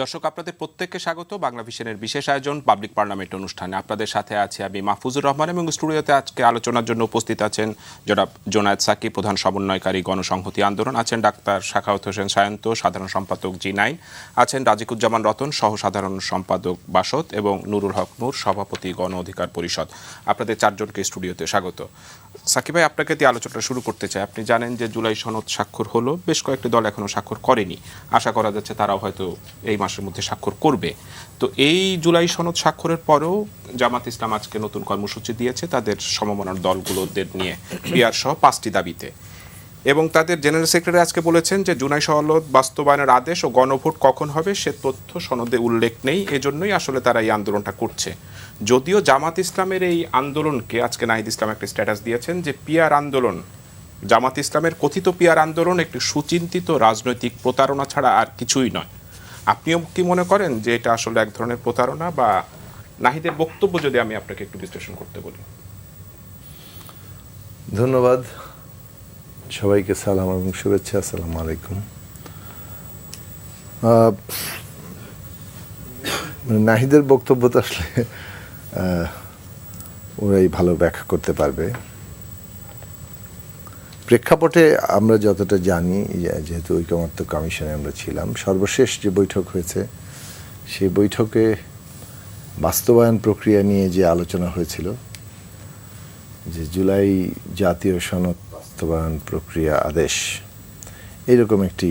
দর্শক আপনাদের প্রত্যেককে স্বাগত বাংলা ভিশনের বিশেষ আয়োজন পাবলিক পার্লামেন্ট অনুষ্ঠানে। আপনাদের সাথে আছে আমি মাহফুজুর রহমান এবং স্টুডিওতে আজকে আলোচনার জন্য উপস্থিত আছেন জনাব জোনায়েদ সাকি, প্রধান সমন্বয়কারী গণসংহতি আন্দোলন, আছেন ডাক্তার সাখাওয়াত হোসেন সায়ন্ত, সাধারণ সম্পাদক G9, আছেন রাজিকুজ্জামান রতন, সহ সাধারণ সম্পাদক বাসদ, এবং নুরুল হক নূর, সভাপতি গণ অধিকার পরিষদ। আপনাদের চারজনকে স্টুডিওতে স্বাগত। সাকি ভাই, আপনাকে দিয়ে আলোচনাটা শুরু করতে চাই। আপনি জানেন যে জুলাই সনদ স্বাক্ষর হলো, বেশ কয়েকটি দল এখনো স্বাক্ষর করেনি, আশা করা যাচ্ছে তারাও হয়তো এই মাসের মধ্যে স্বাক্ষর করবে। তো এই জুলাই সনদ স্বাক্ষরের পরেও জামাত ইসলাম আজকে নতুন কর্মসূচি দিয়েছে তাদের সমমনার দলগুলোদের নিয়ে পিআর সহ 5টি দাবিতে, এবং তাদের জেনারেল সেক্রেটারি আজকে বলেছেন যে জুলাই সনদ বাস্তবায়নের আদেশ ও গণভোট কখন হবে সে তথ্য সনদে উল্লেখ নেই, এজন্যই আসলে তারা এই আন্দোলনটা করছে। যদিও জামাত ইসলামের এই আন্দোলনকে আজকে নাহিদ ইসলাম একটা স্ট্যাটাস দিয়েছেন যে পিআর আন্দোলন, জামাত ইসলামের কথিত পিআর আন্দোলন একটি সুচিন্তিত রাজনৈতিক প্রতারণা ছাড়া আর কিছুই নয়। আপনিও কি মনে করেন যে এটা আসলে এক ধরনের প্রতারণা, বা নাহিদের বক্তব্য যদি আমি আপনাকে একটু বিশ্লেষণ করতে বলি? ধন্যবাদ সবাইকে, সালাম এবং শুভেচ্ছা। আসসালামু আলাইকুম। নাহিদের বক্তব্য তো আসলে ওরাই ভালো ব্যাখ্যা করতে পারবে। প্রেক্ষাপটে আমরা যতটা জানি, যেহেতু ঐকমত্য কমিশনে আমরা ছিলাম, সর্বশেষ যে বৈঠক হয়েছে সেই বৈঠকে বাস্তবায়ন প্রক্রিয়া নিয়ে যে আলোচনা হয়েছিল, যে জুলাই জাতীয় সনদ বাস্তবায়ন প্রক্রিয়া আদেশ এইরকম একটি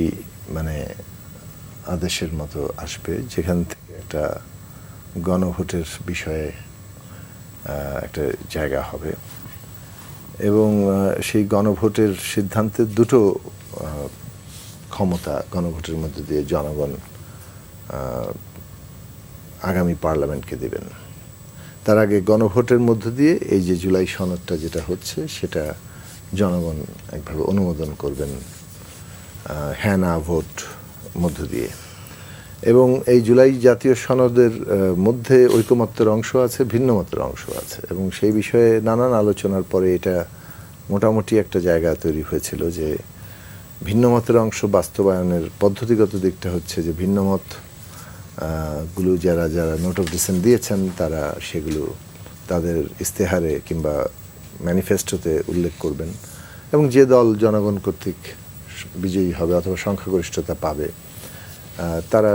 আদেশের মতো আসবে, যেখান থেকে একটা গণভোটের বিষয়ে একটা জায়গা হবে, এবং সেই গণভোটের সিদ্ধান্তের দুটো ক্ষমতা গণভোটের মধ্যে দিয়ে জনগণ আগামী পার্লামেন্টকে দেবেন। তার আগে গণভোটের মধ্য দিয়ে এই যে জুলাই সনদটা যেটা হচ্ছে সেটা জনগণ একভাবে অনুমোদন করবেন, হ্যাঁ না ভোট মধ্য দিয়ে। এবং এই জুলাই জাতীয় সনদের মধ্যে ঐকমত্যের অংশ আছে, ভিন্নমতের অংশ আছে, এবং সেই বিষয়ে নানান আলোচনার পরে এটা মোটামুটি একটা জায়গা তৈরি হয়েছিল যে ভিন্নমতের অংশ বাস্তবায়নের পদ্ধতিগত দিকটা হচ্ছে যে ভিন্নমত গুলো যারা যারা নোট অফ ডিসেন্ট দিয়েছেন তারা সেগুলো তাদের ইস্তেহারে কিংবা ম্যানিফেস্টোতে উল্লেখ করবেন, এবং যে দল জনগণ কর্তৃক বিজয়ী হবে অথবা সংখ্যাগরিষ্ঠতা পাবে তারা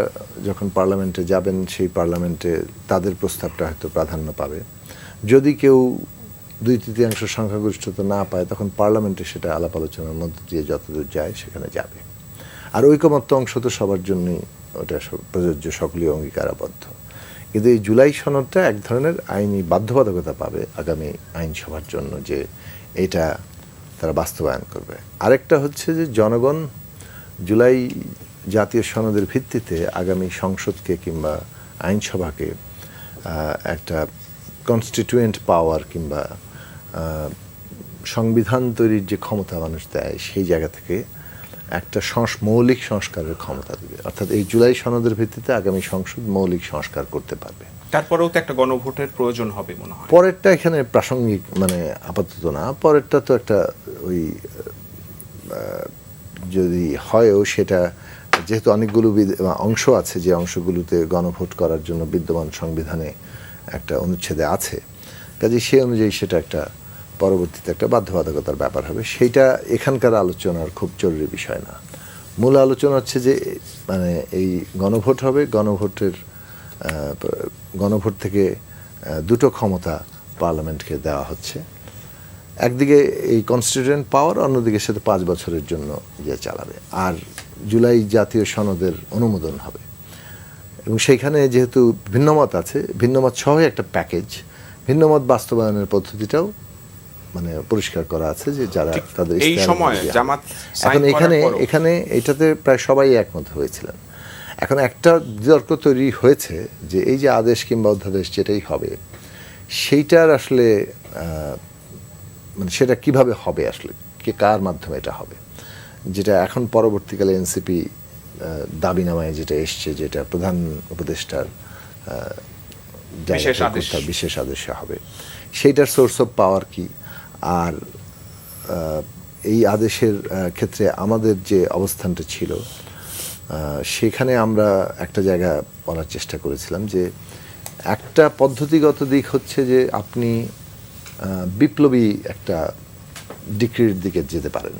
যখন পার্লামেন্টে যাবেন সেই পার্লামেন্টে তাদের প্রস্তাবটা হয়তো প্রাধান্য পাবে। যদি কেউ 2/3 সংখ্যাগরিষ্ঠতা না পায় তখন পার্লামেন্টে সেটা আলাপ আলোচনার মধ্য দিয়ে যতদূর যায় সেখানে যাবে। আর ঐকমত্য অংশ তো সবার জন্যই ওটা প্রযোজ্য, সকলেই অঙ্গীকারাবদ্ধ। কিন্তু এই জুলাই সনদটা এক ধরনের আইনি বাধ্যবাধকতা পাবে আগামী আইনসভার জন্য, যে এটা তারা বাস্তবায়ন করবে। আরেকটা হচ্ছে যে জনগণ জুলাই জাতীয় সনদের ভিত্তিতে আগামী সংসদকে কিংবা আইনসভাকে একটা কনস্টিটিউয়েন্ট পাওয়ার কিংবা সংবিধান তৈরির যে ক্ষমতা মানুষ দেয় সেই জায়গা থেকে একটা মৌলিক সংস্কারের ক্ষমতা দেবে। অর্থাৎ এই জুলাই সনদের ভিত্তিতে আগামী সংসদ মৌলিক সংস্কার করতে পারবে। তারপরেও তো একটা গণভোটের প্রয়োজন হবে মনে হয়। পরেরটা এখানে প্রাসঙ্গিক, আপাতত না। পরেরটা তো একটা ওই যদি হয়ও সেটা যেহেতু অনেকগুলো অংশ আছে, যে অংশগুলোতে গণভোট করার জন্য বিদ্যমান সংবিধানে একটা অনুচ্ছেদে আছে, কাজে সেই অনুযায়ী সেটা একটা পরবর্তীতে একটা বাধ্যবাধকতার ব্যাপার হবে। সেইটা এখানকার আলোচনার খুব জরুরি বিষয় না। মূল আলোচনা হচ্ছে যে এই গণভোট হবে, গণভোট থেকে দুটো ক্ষমতা পার্লামেন্টকে দেওয়া হচ্ছে। একদিকে এই কনস্টিটিউয়েন্ট পাওয়ার, অন্যদিকে সেটা 5 বছরের জন্য যে চালাবে। আর জুলাই জাতীয় সনদের অনুমোদন হবে, এবং সেইখানে যেহেতু ভিন্নমত আছে, ভিন্নমত সহ একটা প্যাকেজ, ভিন্নমত বাস্তবায়নের পদ্ধতিটাও পরিষ্কার করা আছে, যে যারা তাদের এই সময় জামাত এখন এখানে এটাতে প্রায় সবাই একমত হয়েছিলেন। এখন একটা বিতর্ক তৈরি হয়েছে যে এই যে আদেশ কিংবা অধ্যাদেশ যেটাই হবে সেইটার আসলে সেটা কিভাবে হবে, আসলে কার মাধ্যমে এটা হবে, যেটা এখন পরবর্তীকালে এনসিপি দাবিনামায় যেটা এসছে, যেটা প্রধান উপদেষ্টার বিশেষ আদেশে হবে, সেইটার সোর্স অফ পাওয়ার কি, আর এই আদেশের ক্ষেত্রে আমাদের যে অবস্থানটা ছিল সেখানে আমরা একটা জায়গা বলার চেষ্টা করেছিলাম যে একটা পদ্ধতিগত দিক হচ্ছে যে আপনি বিপ্লবী একটা ডিক্রির দিকে যেতে পারেন,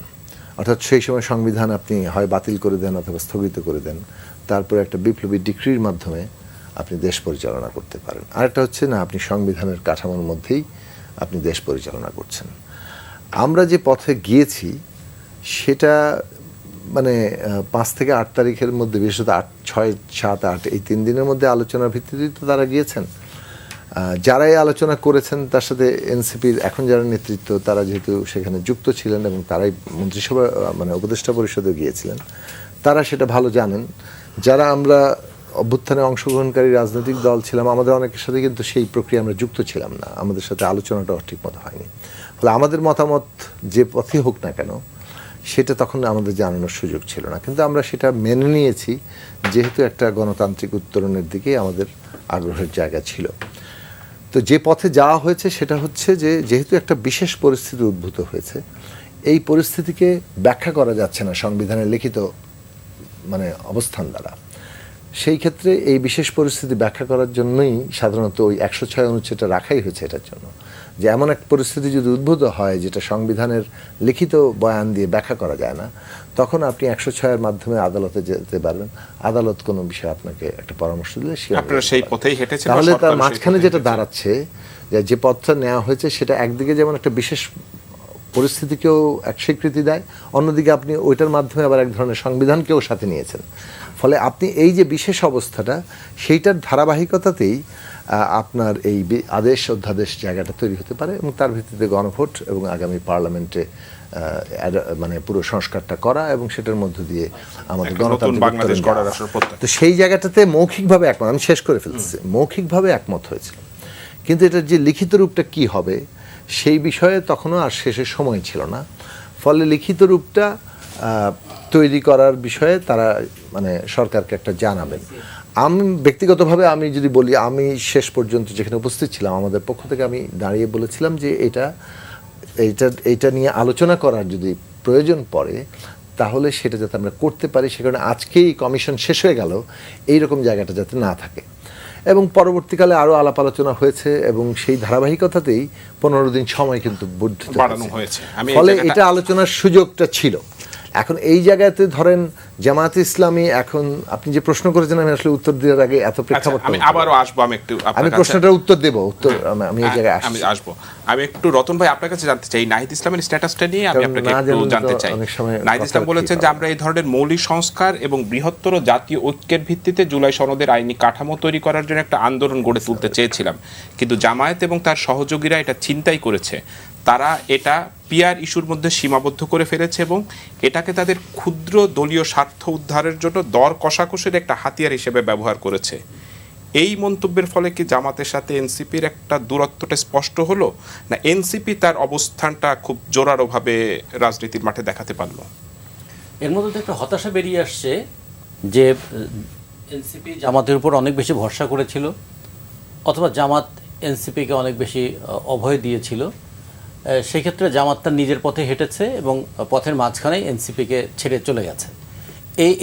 অর্থাৎ সেই সময় সংবিধান আপনি হয় বাতিল করে দেন অথবা স্থগিত করে দেন, তারপরে একটা বিপ্লবী ডিক্রির মাধ্যমে আপনি দেশ পরিচালনা করতে পারেন। আরেকটা হচ্ছে না, আপনি সংবিধানের কাঠামোর মধ্যেই আপনি দেশ পরিচালনা করছেন। আমরা যে পথে গিয়েছি সেটা মানে 5 থেকে 8 তারিখের মধ্যে, বিশেষত 6, 7, 8 এই 3 দিনের মধ্যে আলোচনার ভিত্তিতেই তো তারা গিয়েছেন। যারা এই আলোচনা করেছেন তার সাথে এনসিপির এখন যারা নেতৃত্ব, তারা যেহেতু সেখানে যুক্ত ছিলেন এবং তারাই মন্ত্রিসভা মানে উপদেষ্টা পরিষদে গিয়েছিলেন, তারা সেটা ভালো জানেন। যারা আমরা অভ্যুত্থানে অংশগ্রহণকারী রাজনৈতিক দল ছিলাম, আমাদের অনেকের সাথে কিন্তু সেই প্রক্রিয়া আমরা যুক্ত ছিলাম না, আমাদের সাথে আলোচনাটাও ঠিকমতো হয়নি। ফলে আমাদের মতামত যে পথে হোক না কেন সেটা তখন আমাদের জানানোর সুযোগ ছিল না, কিন্তু আমরা সেটা মেনে নিয়েছি যেহেতু একটা গণতান্ত্রিক উত্তরণের দিকে আমাদের আগ্রহের জায়গা ছিল। তো যে পথে যাওয়া হয়েছে সেটা হচ্ছে যে যেহেতু একটা বিশেষ পরিস্থিতি উদ্ভূত হয়েছে, এই পরিস্থিতিকে ব্যাখ্যা করা যাচ্ছে না সংবিধানের লিখিত মানে অবস্থান দ্বারা, সেই ক্ষেত্রে এই বিশেষ পরিস্থিতি ব্যাখ্যা করার জন্যই সাধারণত ওই 106 অনুচ্ছেদটা রাখাই হয়েছে এটার জন্য, যে এমন এক পরিস্থিতি যদি উদ্ভূত হয় যেটা সংবিধানের লিখিত বয়ান দিয়ে ব্যাখ্যা করা যায় না, তখন আপনি 106-এর মাধ্যমে আদালতে যেতে পারবেন। আদালত কোনো বিষয়ে আপনাকে একটা পরামর্শ দিলে আপনারা সেই পথেই হেঁটেছেন। তাহলে তার মাঝখানে যেটা দাঁড়াচ্ছে যে পথটা নেওয়া হয়েছে সেটা একদিকে যেমন একটা বিশেষ পরিস্থিতিকেও এক স্বীকৃতি দেয়, অন্যদিকে আপনি ওইটার মাধ্যমে আবার এক ধরনের সংবিধানকেও সাথে নিয়েছেন। ফলে আপনি এই যে বিশেষ অবস্থাটা, সেইটার ধারাবাহিকতাতেই আপনার এই আদেশ অধ্যাদেশ জায়গাটা তৈরি হতে পারে এবং তার ভিত্তিতে গণভোট এবং আগামী পার্লামেন্টে মানে পুরো সংস্কারটা করা এবং সেটার মধ্য দিয়ে আমাদের গণতান্ত্রিক তো সেই জায়গাটাতে মৌখিকভাবে একমত, আমি শেষ করে ফেলতেছি, মৌখিকভাবে একমত হয়েছিল, কিন্তু এটার যে লিখিত রূপটা কি হবে সেই বিষয়ে তখনও আর শেষের সময় ছিল না। ফলে লিখিত রূপটা তৈরি করার বিষয়ে তারা মানে সরকারকে একটা জানাবেন। আমি ব্যক্তিগতভাবে আমি যদি বলি, আমি শেষ পর্যন্ত যেখানে উপস্থিত ছিলাম আমাদের পক্ষ থেকে আমি দাঁড়িয়ে বলেছিলাম যে এইটা নিয়ে আলোচনা করার যদি প্রয়োজন পড়ে তাহলে সেটা যাতে আমরা করতে পারি, সে কারণে আজকেই কমিশন শেষ হয়ে গেল এইরকম জায়গাটা যাতে না থাকে। এবং পরবর্তীকালে আরও আলাপ আলোচনা হয়েছে এবং সেই ধারাবাহিকতাতেই 15 দিন সময় কিন্তু বর্ধিত হয়েছে। ফলে এটা আলোচনার সুযোগটা ছিল। এখন এই জায়গাতে ধরেন জামায়াত ইসলামী, এখন আপনি যে প্রশ্ন করেছেন আমি আসলে উত্তর দেওয়ার আগে এত প্রেক্ষাপট আমি আবারও আসবো, আমি প্রশ্নটার উত্তর দেব, আমি এই জায়গায় আসবো। আমি একটু রতন ভাই আপনার কাছে জানতে চাই নাহিদ ইসলামের স্ট্যাটাসটা নিয়ে আমি আপনাকে একটু জানতে চাই। নাহিদ ইসলাম বলেছেন যে আমরা এই ধরনের মৌলিক সংস্কার এবং বৃহত্তর জাতীয় ঐক্যের ভিত্তিতে জুলাই সনদের আইনি কাঠামো তৈরি করার জন্য একটা আন্দোলন গড়ে তুলতে চেয়েছিলাম, কিন্তু জামায়াত এবং তার সহযোগীরা এটা ছিনতাই করেছে। তারা এটা পিআর ইস্যুর মধ্যে সীমাবদ্ধ করে ফেলেছে এবং এটাকে তাদের ক্ষুদ্র দলীয় স্বার্থ উদ্ধারের জন্য দর কষাকষির একটা হাতিয়ার হিসেবে ব্যবহার করেছে। এই মন্তব্যের ফলে কি জামাতের সাথে এনসিপির একটা দূরত্বটা স্পষ্ট হলো, না এনসিপি তার অবস্থানটা খুব জোরালোভাবে রাজনীতির মাঠে দেখাতে পারলো? এর মধ্যে একটা হতাশা বেরিয়ে আসছে যে এনসিপি জামাতের উপর অনেক বেশি ভরসা করেছিল, অথবা জামাত এনসিপিকে অনেক বেশি অভয় দিয়েছিল। সেই ক্ষেত্রে জামাত তার নিজের পথে হেঁটেছে এবং পথের মাঝখানেই এনসিপিকে ছেড়ে চলে গেছে।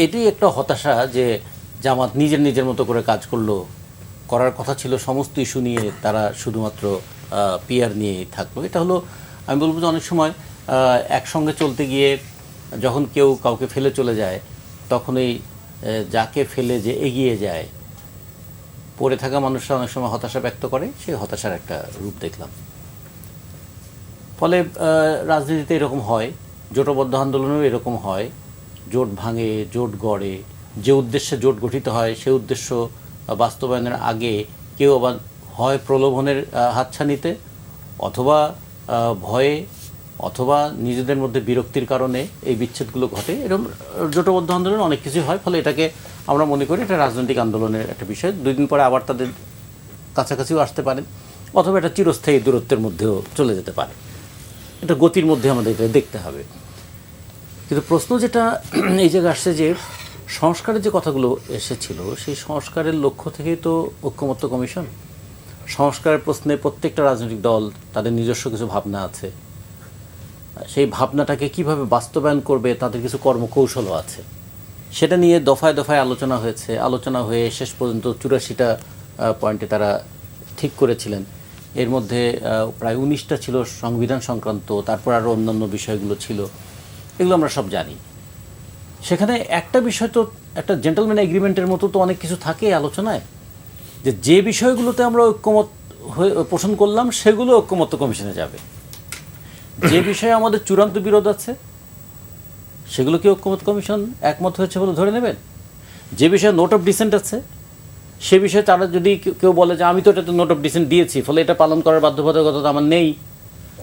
এটি একটা হতাশা যে জামাত নিজের মতো করে কাজ করলো, করার কথা ছিল সমস্ত ইস্যু নিয়ে, তারা শুধুমাত্র পিআর নিয়েই থাকলো। এটা হলো, আমি বলবো যে অনেক সময় একসঙ্গে চলতে গিয়ে যখন কেউ কাউকে ফেলে চলে যায়, তখনই যাকে ফেলে যে এগিয়ে যায়, পড়ে থাকা মানুষরা অনেক সময় হতাশা ব্যক্ত করে, সেই হতাশার একটা রূপ দেখলাম। ফলে রাজনীতিতে এরকম হয়, জোটবদ্ধ আন্দোলনেও এরকম হয়, জোট ভাঙে, জোট গড়ে, যে উদ্দেশ্যে জোট গঠিত হয় সেই উদ্দেশ্য বাস্তবায়নের আগে কেউ আবার হয় প্রলোভনের হাতছানিতে, অথবা ভয়ে, অথবা নিজেদের মধ্যে বিরক্তির কারণে এই বিচ্ছেদগুলো ঘটে। এরকম জোটবদ্ধ আন্দোলন অনেক কিছু হয়। ফলে এটাকে আমরা মনে করি এটা রাজনৈতিক আন্দোলনের একটা বিষয়। 2 দিন পরে আবার তাদের কাছাকাছিও আসতে পারে, অথবা এটা চিরস্থায়ী দূরত্বের মধ্যেও চলে যেতে পারে। এটা গতির মধ্যে আমাদের এটা দেখতে হবে। কিন্তু প্রশ্ন যেটা এই জায়গায় আসছে যে সংস্কারের যে কথাগুলো এসেছিল, সেই সংস্কারের লক্ষ্য থেকেই তো ঐক্যমত্য কমিশন। সংস্কারের প্রশ্নে প্রত্যেকটা রাজনৈতিক দল তাদের নিজস্ব কিছু ভাবনা আছে, সেই ভাবনাটাকে কিভাবে বাস্তবায়ন করবে তাদের কিছু কর্মকৌশলও আছে। সেটা নিয়ে দফায় দফায় আলোচনা হয়ে শেষ পর্যন্ত 84টা পয়েন্টে তারা ঠিক করেছিলেন। এর মধ্যে প্রায় 19টা ছিল সংবিধান সংক্রান্ত, তারপর আরও অন্যান্য বিষয়গুলো ছিল, এগুলো আমরা সব জানি। সেখানে একটা বিষয় তো একটা জেন্টলম্যান এগ্রিমেন্টের মতো তো অনেক কিছু থাকে আলোচনায়, যে বিষয়গুলোতে আমরা ঐক্যমত হয়ে পোষণ করলাম সেগুলো ঐক্যমত্য কমিশনে যাবে। যে বিষয়ে আমাদের চূড়ান্ত বিরোধ আছে সেগুলো কি ঐক্যমত্য কমিশন একমত হয়েছে বলে ধরে নেবেন? যে বিষয়ে নোট অফ ডিসেন্ট আছে সে বিষয়ে তারা যদি কেউ বলে যে আমি তো এটাতে নোট অফ ডিসেন্ট দিয়েছি, ফলে এটা পালন করার বাধ্যবাধকতা আমার নেই,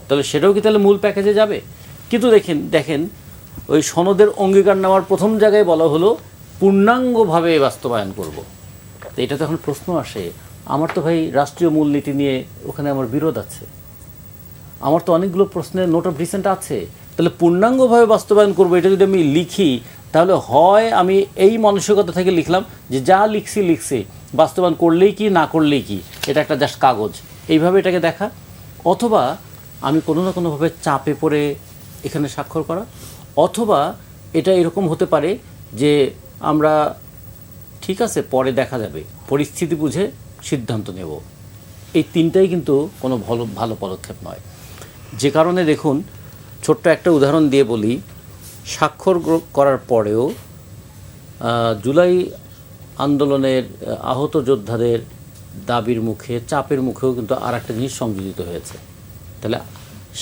তাহলে সেটাও কি তাহলে মূল প্যাকেজে যাবে? কিন্তু দেখেন ওই সনদের অঙ্গীকার নেওয়ার প্রথম জায়গায় বলা হলো পূর্ণাঙ্গভাবে বাস্তবায়ন করব। তো এটা তো এখন প্রশ্ন আসে, আমার তো ভাই রাষ্ট্রীয় মূলনীতি নিয়ে ওখানে আমার বিরোধ আছে, আমার তো অনেকগুলো প্রশ্নের নোট অফ ডিসেন্ট আছে, তাহলে পূর্ণাঙ্গভাবে বাস্তবায়ন করবো এটা যদি আমি লিখি, তাহলে হয় আমি এই মানসিকতা থেকে লিখলাম যে যা লিখছি বাস্তবায়ন করলেই কি না করলেই কি, এটা একটা জাস্ট কাগজ, এইভাবে এটাকে দেখা, অথবা আমি কোনো না কোনোভাবে চাপে পড়ে এখানে স্বাক্ষর করা, অথবা এটা এরকম হতে পারে যে আমরা ঠিক আছে পরে দেখা যাবে, পরিস্থিতি বুঝে সিদ্ধান্ত নেব। এই তিনটাই কিন্তু কোনো ভালো পদক্ষেপ নয়। যে কারণে দেখুন, ছোট্ট একটা উদাহরণ দিয়ে বলি, স্বাক্ষর করার পরেও জুলাই আন্দোলনের আহত যোদ্ধাদের দাবির মুখে, চাপের মুখেও কিন্তু আর একটা জিনিস সংযোজিত হয়েছে। তাহলে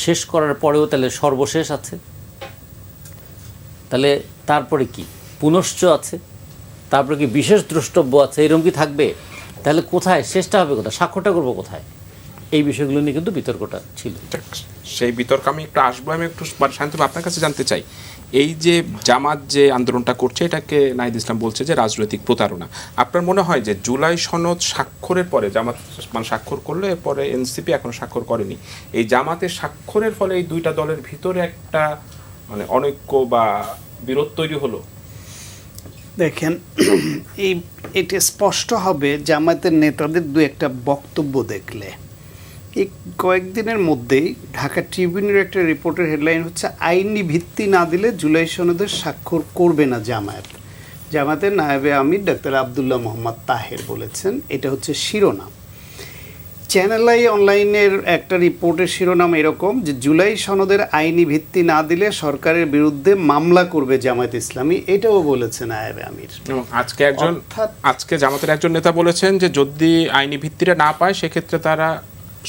শেষ করার পরেও তাহলে সর্বশেষ আছে, তাহলে তারপরে কি পুনশ্চ আছে, তারপরে কি বিশেষ দ্রষ্টব্য আছে, এরকম কি থাকবে? তাহলে কোথায় শেষটা হবে, কোথায় স্বাক্ষরটা করবো কোথায়? এই বিষয়গুলো নিয়ে কিন্তু বিতর্কটা ছিল। সেই বিতর্ক আমি একটু আসবো। আমি একটু শান্তনু আপনার কাছে জানতে চাই, এই যে জামাত যে আন্দোলনটা করছে এটাকে নাহিদ ইসলাম বলছে যে রাজনৈতিক প্রতারণা। আপনার মনে হয় যে জুলাই সনদ স্বাক্ষরের পরে জামাত মানে স্বাক্ষর করলো, এরপরে এনসিপি এখনো স্বাক্ষর করেনি, এই জামাতের স্বাক্ষরের ফলে এই দুইটা দলের ভিতরে একটা মানে অনৈক্য বা বিরোধ তৈরি হলো? দেখেন, এটা স্পষ্ট হবে জামায়াতের নেতাদের দু একটা বক্তব্য দেখলে। এই কয়েকদিনের মধ্যেই ঢাকা ট্রিবিউনের একটা রিপোর্টের হেডলাইন হচ্ছে আইনি ভিত্তি না দিলে জুলাই সনদের স্বাক্ষর করবে না জামায়াত। জামায়াতের নায়েবে আমির ডাক্তার আবদুল্লাহ মোহাম্মদ তাহের বলেছেন, এটা হচ্ছে শিরোনাম। চ্যানেল আই অনলাইনের একটা রিপোর্টের শিরোনাম এরকম যে জুলাই সনদের আইনি ভিত্তি না দিলে সরকারের বিরুদ্ধে মামলা করবে জামায়াত ইসলামী, এটাও বলেছেন নায়েবে আমির। আজকে জামাতের একজন নেতা বলেছেন যে যদি আইনি ভিত্তিটা না পায় সেক্ষেত্রে তারা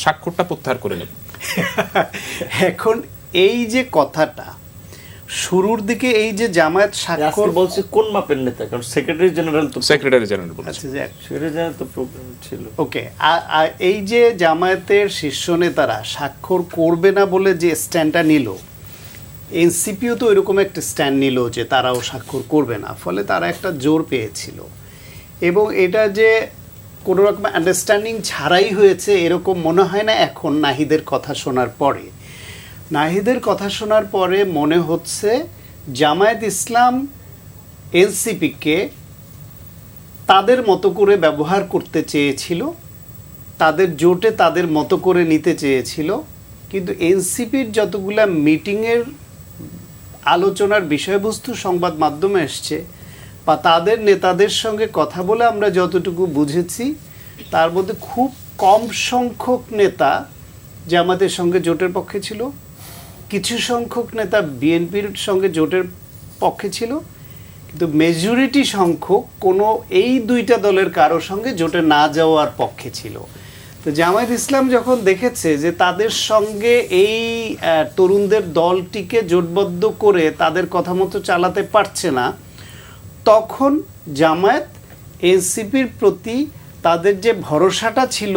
স্বাক্ষরটা প্রত্যাহার করে নেবে। এখন এই যে কথাটা শুরুর দিকে, এই যে জামায়াত স্বাক্ষর বলছে কোন মাপের নেতা, কারণ সেক্রেটারি জেনারেল বলছে, সেক্রেটারি জেনারেল তো প্রবলেম ছিল। ওকে, এই যে জামায়াতের শীর্ষ নেতারা স্বাক্ষর করবে না বলে যে স্ট্যান্ডটা নিল, এনসিপিও তো এরকম একটা স্ট্যান্ড নিল যে তারাও স্বাক্ষর করবে না, ফলে তারা একটা জোর পেয়েছিল। এবং এটা যে কোনো রকম আন্ডারস্ট্যান্ডিং ছাড়াই হয়েছে এরকম মনে হয় না এখন নাহিদের কথা শোনার পরে। নাহিদের কথা শোনার পরে মনে হচ্ছে জামায়াত ইসলাম এনসিপিকে তাদের মতো করে ব্যবহার করতে চেয়েছিল, তাদের জোটে তাদের মতো করে নিতে চেয়েছিল, কিন্তু এনসিপির যতগুলা মিটিংয়ের আলোচনার বিষয়বস্তু সংবাদ মাধ্যমে এসছে বা তাদের নেতাদের সঙ্গে কথা বলে আমরা যতটুকু বুঝেছি, তার মধ্যে খুব কম সংখ্যক নেতা জামাতের সঙ্গে জোটের পক্ষে ছিল, কিছু সংখ্যক নেতা বিএনপির সঙ্গে জোটের পক্ষে ছিল, কিন্তু মেজরিটি সংখ্যক কোনো এই দুইটা দলের কারো সঙ্গে জোটে না যাওয়ার পক্ষে ছিল। তো জামায়াত ইসলাম যখন দেখেছে যে তাদের সঙ্গে এই তরুণদের দলটিকে জোটবদ্ধ করে তাদের কথা মতো চালাতে পারছে না, তখন জামায়াত এনসিপির প্রতি তাদের যে ভরসাটা ছিল,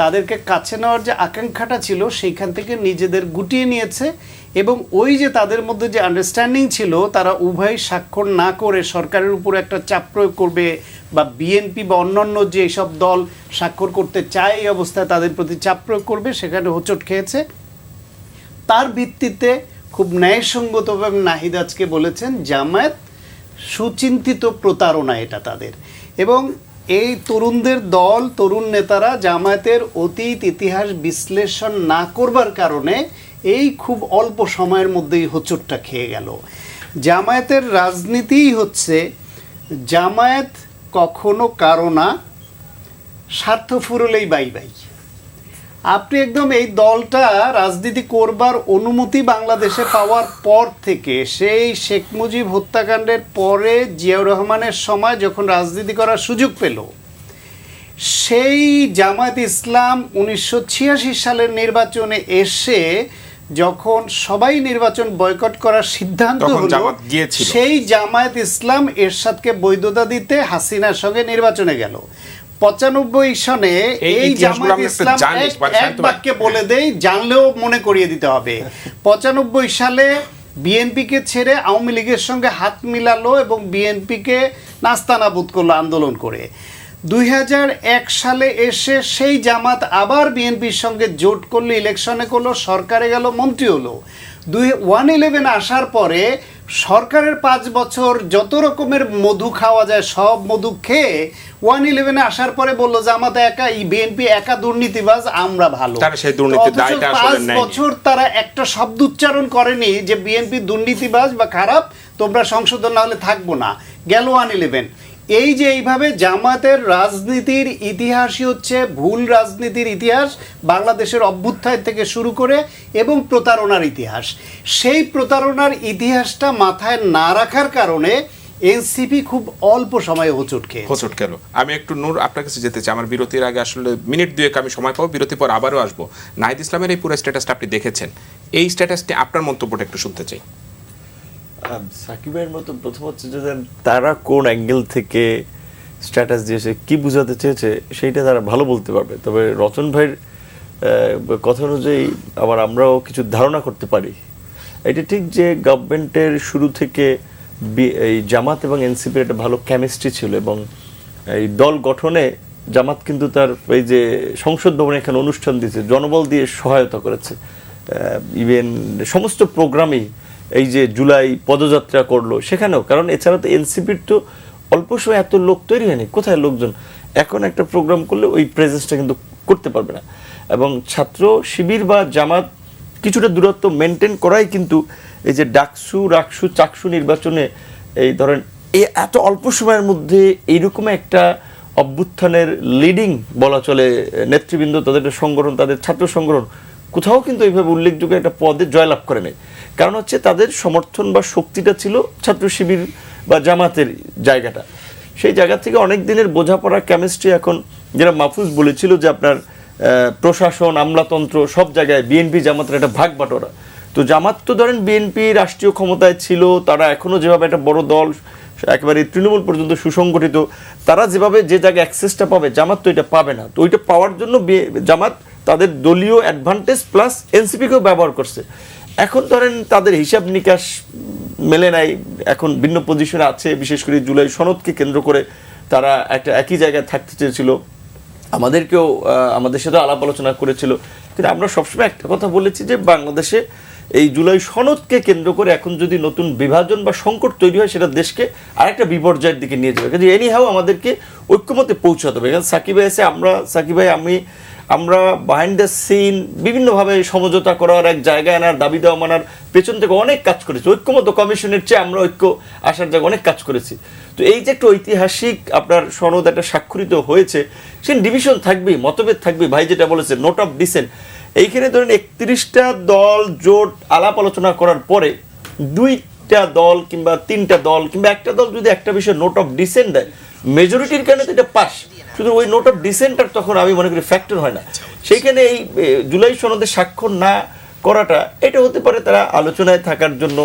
তাদেরকে কাছে নেওয়ার যে আকাঙ্ক্ষাটা ছিল, সেইখান থেকে নিজেদের গুটিয়ে নিয়েছে। এবং ওই যে তাদের মধ্যে যে আন্ডারস্ট্যান্ডিং ছিল, তারা উভয় স্বাক্ষর না করে সরকারের উপর একটা চাপ প্রয়োগ করবে বা বিএনপি বা অন্যান্য যে সব দল স্বাক্ষর করতে চায় এই অবস্থায় তাদের প্রতি চাপ প্রয়োগ করবে, সেখানে হোঁচট খেয়েছে। তার ভিত্তিতে খুব ন্যায়সঙ্গতভাবে নাহিদ আজকে বলেছেন জামায়াত সুচিন্তিত প্রতারণা এটা তাদের। এবং এই তরুণদের দল, তরুণ নেতারা জামায়াতের অতীত ইতিহাস বিশ্লেষণ না করবার কারণে এই খুব অল্প সময়ের মধ্যেই হোঁচটটা খেয়ে গেল। জামায়াতের রাজনীতিই হচ্ছে জামায়াত কখনো কারো না, স্বার্থ ফুরলেই বাই বাই। আপনি একদম এই দলটা রাজনীতি করবার অনুমতি বাংলাদেশে পাওয়ার পর থেকে, সেই শেখ মুজিব হত্যাকাণ্ডের পরে জিয়াউর রহমানের সময় যখন রাজনীতি করার সুযোগ পেল, সেই জামায়াত ইসলাম 1986 সালের নির্বাচনে এসে যখন সবাই নির্বাচন বয়কট করার সিদ্ধান্ত তখন হলো, জামাত গিয়েছিল। সেই জামায়াত ইসলাম এরশাদকে বৈধতা দিতে হাসিনার সঙ্গে নির্বাচনে গেল। 95 সনে এই এই ইতিহাসগুলো জামায়াত আমরা একটু ইসলাম জানি, মানে এক বাক্যে বলে দেই, জানলেও মনে করিয়ে দিতে হবে। 95 সালে বিএনপিকে ছেড়ে আওয়ামী লীগের সঙ্গে হাত মিলালো এবং বিএনপিকে নাস্তানাবুদ করলো আন্দোলন করে। 2001 সালে এসে সেই জামাত আবার বিএনপির সঙ্গে জোট করলো, ইলেকশনে করলো, সরকারে গেল, মন্ত্রী হলো। 111 আসার পরে সরকারের 5 বছর যত রকমের মধু খাওয়া যায় সব মধু খেয়ে 111 আসার পরে বললো জামাত একা, বিএনপি একা দুর্নীতিবাজ, আমরা ভালো। তারা সেই দুর্নীতির দায়টা আসলে 5 নেয়নি। বছর তারা একটা শব্দ উচ্চারণ করেনি যে বিএনপি দুর্নীতিবাজ বা খারাপ, তোমরা সংশোধন না হলে থাকবো না। গেল 111। এই যে এইভাবে জামাতের রাজনীতির ইতিহাসই হচ্ছে ভুল রাজনীতির ইতিহাস, বাংলাদেশের অভ্যুত্থান থেকে শুরু করে, এবং প্রতারণার ইতিহাস। সেই প্রতারণার ইতিহাসটা মাথায় না রাখার কারণে এনসিপি খুব অল্প সময়ে হোঁচট খেলো। আমি একটু নূর আপনার কাছে যেতে চাই, আমার বিরতির আগে আসলে মিনিট দুয়েক আমি সময় পাবো, বিরতির পর আবারও আসবো। নাহিদ ইসলামের এই পুরো স্ট্যাটাসটা আপনি দেখেছেন, এই স্ট্যাটাসটি আপনার মন্তব্যটা একটু শুনতে চাই। সাকিবের মতো প্রথম হচ্ছে যে তারা কোন অ্যাঙ্গেল থেকে স্ট্যাটাস দিয়েছে, কি বোঝাতে চেয়েছে, সেইটা তারা ভালো বলতে পারবে। তবে রতন ভাইয়ের কথা অনুযায়ী আবার আমরাও কিছু ধারণা করতে পারি। এটা ঠিক যে গভর্নমেন্টের শুরু থেকে এই জামাত এবং এনসিপির একটা ভালো কেমিস্ট্রি ছিল, এবং এই দল গঠনে জামাত কিন্তু তার এই যে সংসদ ভবনে এখানে অনুষ্ঠান দিয়েছে, জনবল দিয়ে সহায়তা করেছে, ইভেন সমস্ত প্রোগ্রামই এই যে জুলাই পদযাত্রা করলো সেখানেও। কারণ এছাড়া তো এনসিপির তো অল্প সময় এত লোক তৈরি হয়নি, কোথায় লোকজন, এখন একটা প্রোগ্রাম করলে ওই প্রেজেন্সটা কিন্তু করতে পারবে না। এবং ছাত্র শিবির বা জামাত কিছুটা দূরত্ব মেনটেন করাই কিন্তু এই যে ডাকসু রাকসু চাকসু নির্বাচনে এই ধরেন এই এত অল্প সময়ের মধ্যে এইরকম একটা অভ্যুত্থানের লিডিং বলা চলে নেতৃবৃন্দ, তাদের সংগঠন, তাদের ছাত্র সংগঠন কোথাও কিন্তু এইভাবে উল্লেখযোগ্য একটা পদে জয়লাভ করে নেই। কারণ হচ্ছে তাদের সমর্থন বা শক্তিটা ছিল ছাত্র শিবির বা জামাতের জায়গাটা। সেই জায়গা থেকে অনেক দিনের বোঝাপড়া কেমিস্ট্রি, এখন যেটা মাহফুজ বলেছিল যে আপনার প্রশাসন আমলাতন্ত্র সব জায়গায় বিএনপি জামাতের একটা ভাগ বাটোয়ারা। তো জামাত তো ধরেন বিএনপি রাষ্ট্রীয় ক্ষমতায় ছিল, তারা এখনো যেভাবে একটা বড় দল একেবারে তৃণমূল পর্যন্ত সুসংগঠিত, তারা যেভাবে যে জায়গায় অ্যাক্সেসটা পাবে জামাত তো এটা পাবে না। তো ওইটা পাওয়ার জন্য জামাত তাদের দলীয় অ্যাডভান্টেজ প্লাস এনসিপিকেও ব্যবহার করছে। এখন ধরেন তাদের হিসাব নিকাশ মেলে নাই, এখন ভিন্ন পজিশনে আছে, বিশেষ করে জুলাই সনদকে কেন্দ্র করে তারা একটা একই জায়গায় থাকতে চেয়েছিল, আমাদেরকেও আমাদের সাথে আলাপ আলোচনা করেছিল। কিন্তু আমরা সবসময় একটা কথা বলেছি যে বাংলাদেশে এই জুলাই সনদকে কেন্দ্র করে এখন যদি নতুন বিভাজন বা সংকট তৈরি হয়, সেটা দেশকে আরেকটা বিপর্যয়ের দিকে নিয়ে যাবে। কিন্তু এনিহাও আমাদেরকে ঐক্যমতে পৌঁছাতে হবে। এখানে সাকিব ভাই আছে, সাকিব ভাই আমরা বিহাইন্ড দ্য সিন বিভিন্নভাবে সমঝোতা করার, এক জায়গায় আনার, দাবি দেওয়া মানার পেছন থেকে অনেক কাজ করেছি। ঐক্যমত কমিশনের চেয়ে আমরা ঐক্য আসার জায়গায় অনেক কাজ করেছি। তো এই যে একটা ঐতিহাসিক আপনার সনদ একটা স্বাক্ষরিত হয়েছে, সে ডিভিশন থাকবেই, মতভেদ থাকবে। ভাই যেটা বলেছে নোট অফ ডিসেন্ট, এইখানে ধরেন 31টা দল জোট আলাপ আলোচনা করার পরে 2টা দল কিংবা 3টা দল কিংবা একটা দল যদি একটা বিষয়ে নোট অফ ডিসেন্ট দেয়, মেজরিটির কারণে তো এটা পাস। শুধু ওই নোট অফ ডিসেন্টার তখন আমি মনে করি ফ্যাক্টর হয় না। সেইখানে এই জুলাই সনদে স্বাক্ষর না করাটা, এটা হতে পারে তারা আলোচনায় থাকার জন্য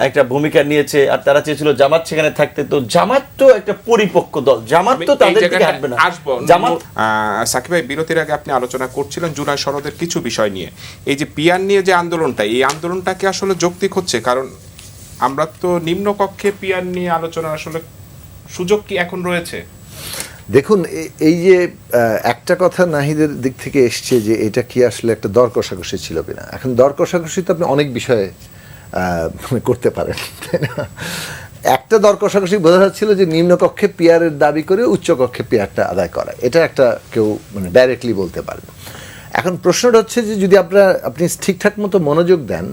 একটা ভূমিকা নিয়েছে, আর তারা চেয়েছিল জামাত সেখানে থাকতে। তো জামাত তো একটা পরিপক্ক দল, জামাত তো তাদের দিকে হাঁটবে না। জামাত সাকিব ভাই, বিরতির আগে আপনি আলোচনা করছিলেন জুলাই সনদের কিছু বিষয় নিয়ে, এই যে পিয়ার নিয়ে যে আন্দোলনটা, এই আন্দোলনটাকে আসলে যৌক্তিক হচ্ছে? কারণ আমরা তো নিম্নকক্ষে পিয়ার নিয়ে আলোচনার আসলে সুযোগ কি এখন রয়েছে? দেখুন, এই যে একটা কথা নাহিদের দিক থেকে এসছে যে এটা কি আসলে একটা দর কষাকষি ছিল কিনা। এখন দর কষাকষি তো আপনি অনেক বিষয়ে করতে পারেন, তাই না? একটা দর কষাকষি বোঝা যাচ্ছিল যে নিম্নকক্ষে পিয়ারের দাবি করে উচ্চকক্ষে পিয়ারটা আদায় করা, এটা একটা কেউ মানে ডাইরেক্টলি বলতে পারেন। এখন প্রশ্নটা হচ্ছে যে যদি আপনি ঠিকঠাক মতো মনোযোগ দেন,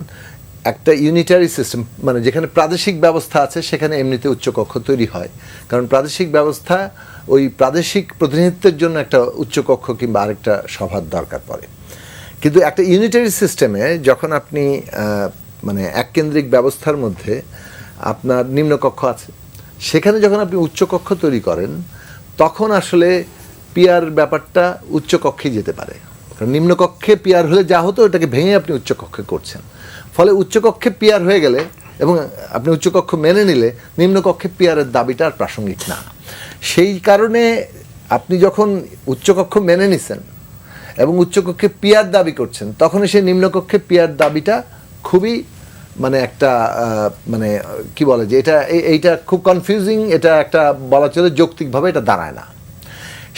একটা ইউনিটারি সিস্টেম, মানে যেখানে প্রাদেশিক ব্যবস্থা আছে সেখানে এমনিতে উচ্চকক্ষ তৈরি হয়, কারণ প্রাদেশিক ব্যবস্থা ওই প্রাদেশিক প্রতিনিধিত্বের জন্য একটা উচ্চকক্ষ কিংবা আরেকটা সভার দরকার পড়ে। কিন্তু একটা ইউনিটারি সিস্টেমে যখন আপনি মানে এককেন্দ্রিক ব্যবস্থার মধ্যে আপনার নিম্নকক্ষ আছে, সেখানে যখন আপনি উচ্চকক্ষ তৈরি করেন তখন আসলে পিয়ার ব্যাপারটা উচ্চকক্ষে যেতে পারে, কারণ নিম্নকক্ষে পিয়ার হলে যা হতো ওটাকে ভেঙে আপনি উচ্চকক্ষে করছেন, ফলে উচ্চকক্ষে পিয়ার হয়ে গেলে এবং আপনি উচ্চকক্ষ মেনে নিলে নিম্নকক্ষে পিয়ারের দাবিটা আর প্রাসঙ্গিক না। সেই কারণে আপনি যখন উচ্চকক্ষ মেনে নিছেন এবং উচ্চকক্ষে পিয়ার দাবি করছেন, তখন সেই নিম্নকক্ষে পিয়ার দাবিটা খুবই মানে একটা মানে কি বলে যে এইটা খুব কনফিউজিং, এটা একটা বলা চলে যৌক্তিকভাবে এটা দাঁড়ায় না।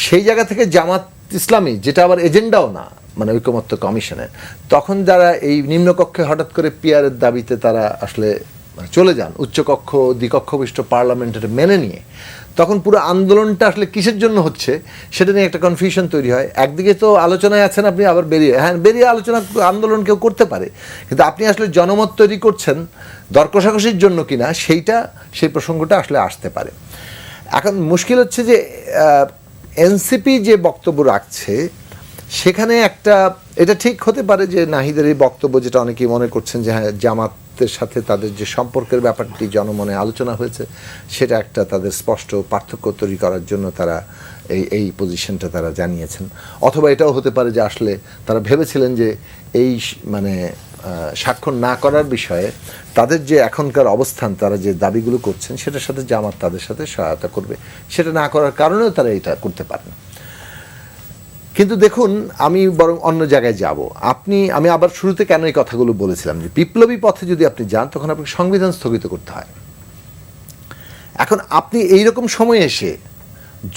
সেই জায়গা থেকে জামাত ইসলামী, যেটা আবার এজেন্ডাও না মানে ঐকমত্য কমিশনের, তখন যারা এই নিম্নকক্ষে হঠাৎ করে পিয়ারের দাবিতে তারা আসলে চলে যান, উচ্চকক্ষ দ্বিকক্ষবিষ্ট পার্লামেন্টের মেনে নিয়ে, তখন পুরো আন্দোলনটা আসলে কিসের জন্য হচ্ছে সেটা নিয়ে একটা কনফিউশন তৈরি হয়। একদিকে তো আলোচনায় আছেন আপনি, আবার বেরিয়ে আলোচনা আন্দোলন কেউ করতে পারে, কিন্তু আপনি আসলে জনমত তৈরি করছেন দর কষাকষির জন্য কিনা সেই প্রসঙ্গটা আসলে আসতে পারে। এখন মুশকিল হচ্ছে যে এনসিপি যে বক্তব্য রাখছে সেখানে এটা ঠিক হতে পারে যে নাহিদের এই বক্তব্য, যেটা অনেকেই মনে করছেন যে হ্যাঁ জামাতের সাথে তাদের যে সম্পর্কের ব্যাপারটি জনমনে আলোচনা হয়েছে, সেটা একটা তাদের স্পষ্ট পার্থক্য তৈরি করার জন্য তারা এই পজিশনটা তারা জানিয়েছেন। অথবা এটাও হতে পারে যে আসলে তারা ভেবেছিলেন যে এই মানে স্বাক্ষর না করার বিষয়ে তাদের যে এখনকার অবস্থান, তারা যে দাবিগুলো করছেন সেটার সাথে জামাত তাদের সাথে সহায়তা করবে, সেটা না করার কারণেও তারা এটা করতে পারেন। কিন্তু দেখুন, আমি বরং অন্য জায়গায় যাব। আমি আবার শুরুতে কেন এই কথাগুলো বলেছিলাম যে বিপ্লবী পথে যদি আপনি যান তখন আপনাকে সংবিধান স্থগিত করতে হয়। এখন আপনি এইরকম সময়ে এসে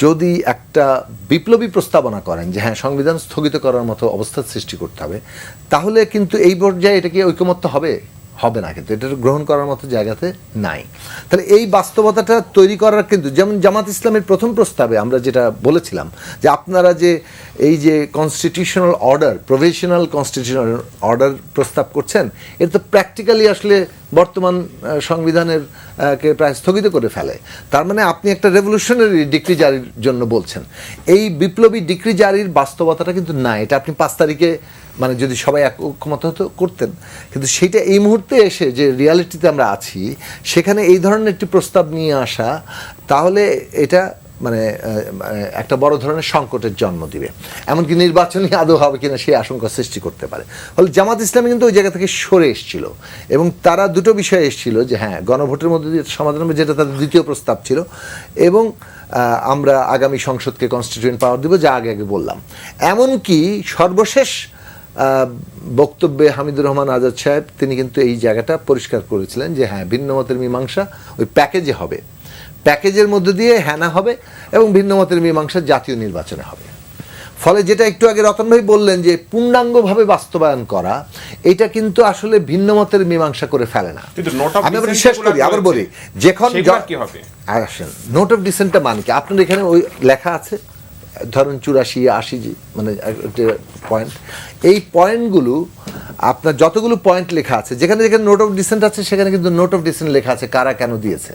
যদি একটা বিপ্লবী প্রস্তাবনা করেন যে হ্যাঁ সংবিধান স্থগিত করার মতো অবস্থার সৃষ্টি করতে হবে, তাহলে কিন্তু এই পর্যায়ে এটা কি ঐকমত্য হবে না, কিন্তু এটা গ্রহণ করার মতো জায়গাতে নাই। তাহলে এই বাস্তবতাটা তৈরি করার কিন্তু, যেমন জামাত ইসলামের প্রথম প্রস্তাবে আমরা যেটা বলেছিলাম যে আপনারা যে এই যে constitutional order, provisional constitutional order প্রস্তাব করছেন, এটা তো প্র্যাকটিক্যালি আসলে বর্তমান সংবিধানের কে প্রায় স্থগিত করে ফেলে। তার মানে আপনি একটা রেভলিউশনারি ডিক্রি জারির জন্য বলছেন। এই বিপ্লবী ডিক্রি জারির বাস্তবতাটা কিন্তু না। এটা আপনি 5 তারিখে মানে যদি সবাই একমত হতো করতেন, কিন্তু সেইটা এই মুহূর্তে এসে যে রিয়ালিটিতে আমরা আছি সেখানে এই ধরনের একটি প্রস্তাব নিয়ে আসা, তাহলে এটা মানে একটা বড় ধরনের সংকটের জন্ম দিবে, এমনকি নির্বাচনী আদৌ হবে কিনা সেই আশঙ্কা সৃষ্টি করতে পারে। ফলে জামাত ইসলামী কিন্তু ওই জায়গা থেকে সরে এসেছিল এবং তারা দুটো বিষয়ে এসেছিল যে হ্যাঁ গণভোটের মধ্যে দিয়ে সমাধান হবে, যেটা তাদের দ্বিতীয় প্রস্তাব ছিল, এবং আমরা আগামী সংসদকে কনস্টিটিউয়েন্ট পাওয়ার দেব, যা আগে বললাম। এমনকি সর্বশেষ বক্তব্যে হামিদুর রহমান আজাদ সাহেব তিনি কিন্তু এই জায়গাটা পরিষ্কার করেছিলেন যে হ্যাঁ ভিন্নমতের মীমাংসা ওই প্যাকেজে হবে, প্যাকেজের মধ্যে দিয়ে হ্যানা হবে এবং ভিন্নমতের মীমাংসা জাতীয় নির্বাচনে হবে। ফলে যেটা একটু আগে রতন ভাই বললেন যে পূর্ণাঙ্গভাবে বাস্তবায়ন করা, এটা কিন্তু আসলে ভিন্নমতের মীমাংসা করে ফেলে না। আমি আবার শেষ করি, আবার বলি, যখন আসেন নোট অফ ডিসেন্টটা মানে কি, আপনার এখানে ওই লেখা আছে ধরুন 84, 80 মানে পয়েন্ট, এই পয়েন্টগুলো আপনার যতগুলো পয়েন্ট লেখা আছে, যেখানে যেখানে নোট অফ ডিসেন্ট আছে সেখানে কিন্তু নোট অফ ডিসেন্ট লেখা আছে কারা কেন দিয়েছে,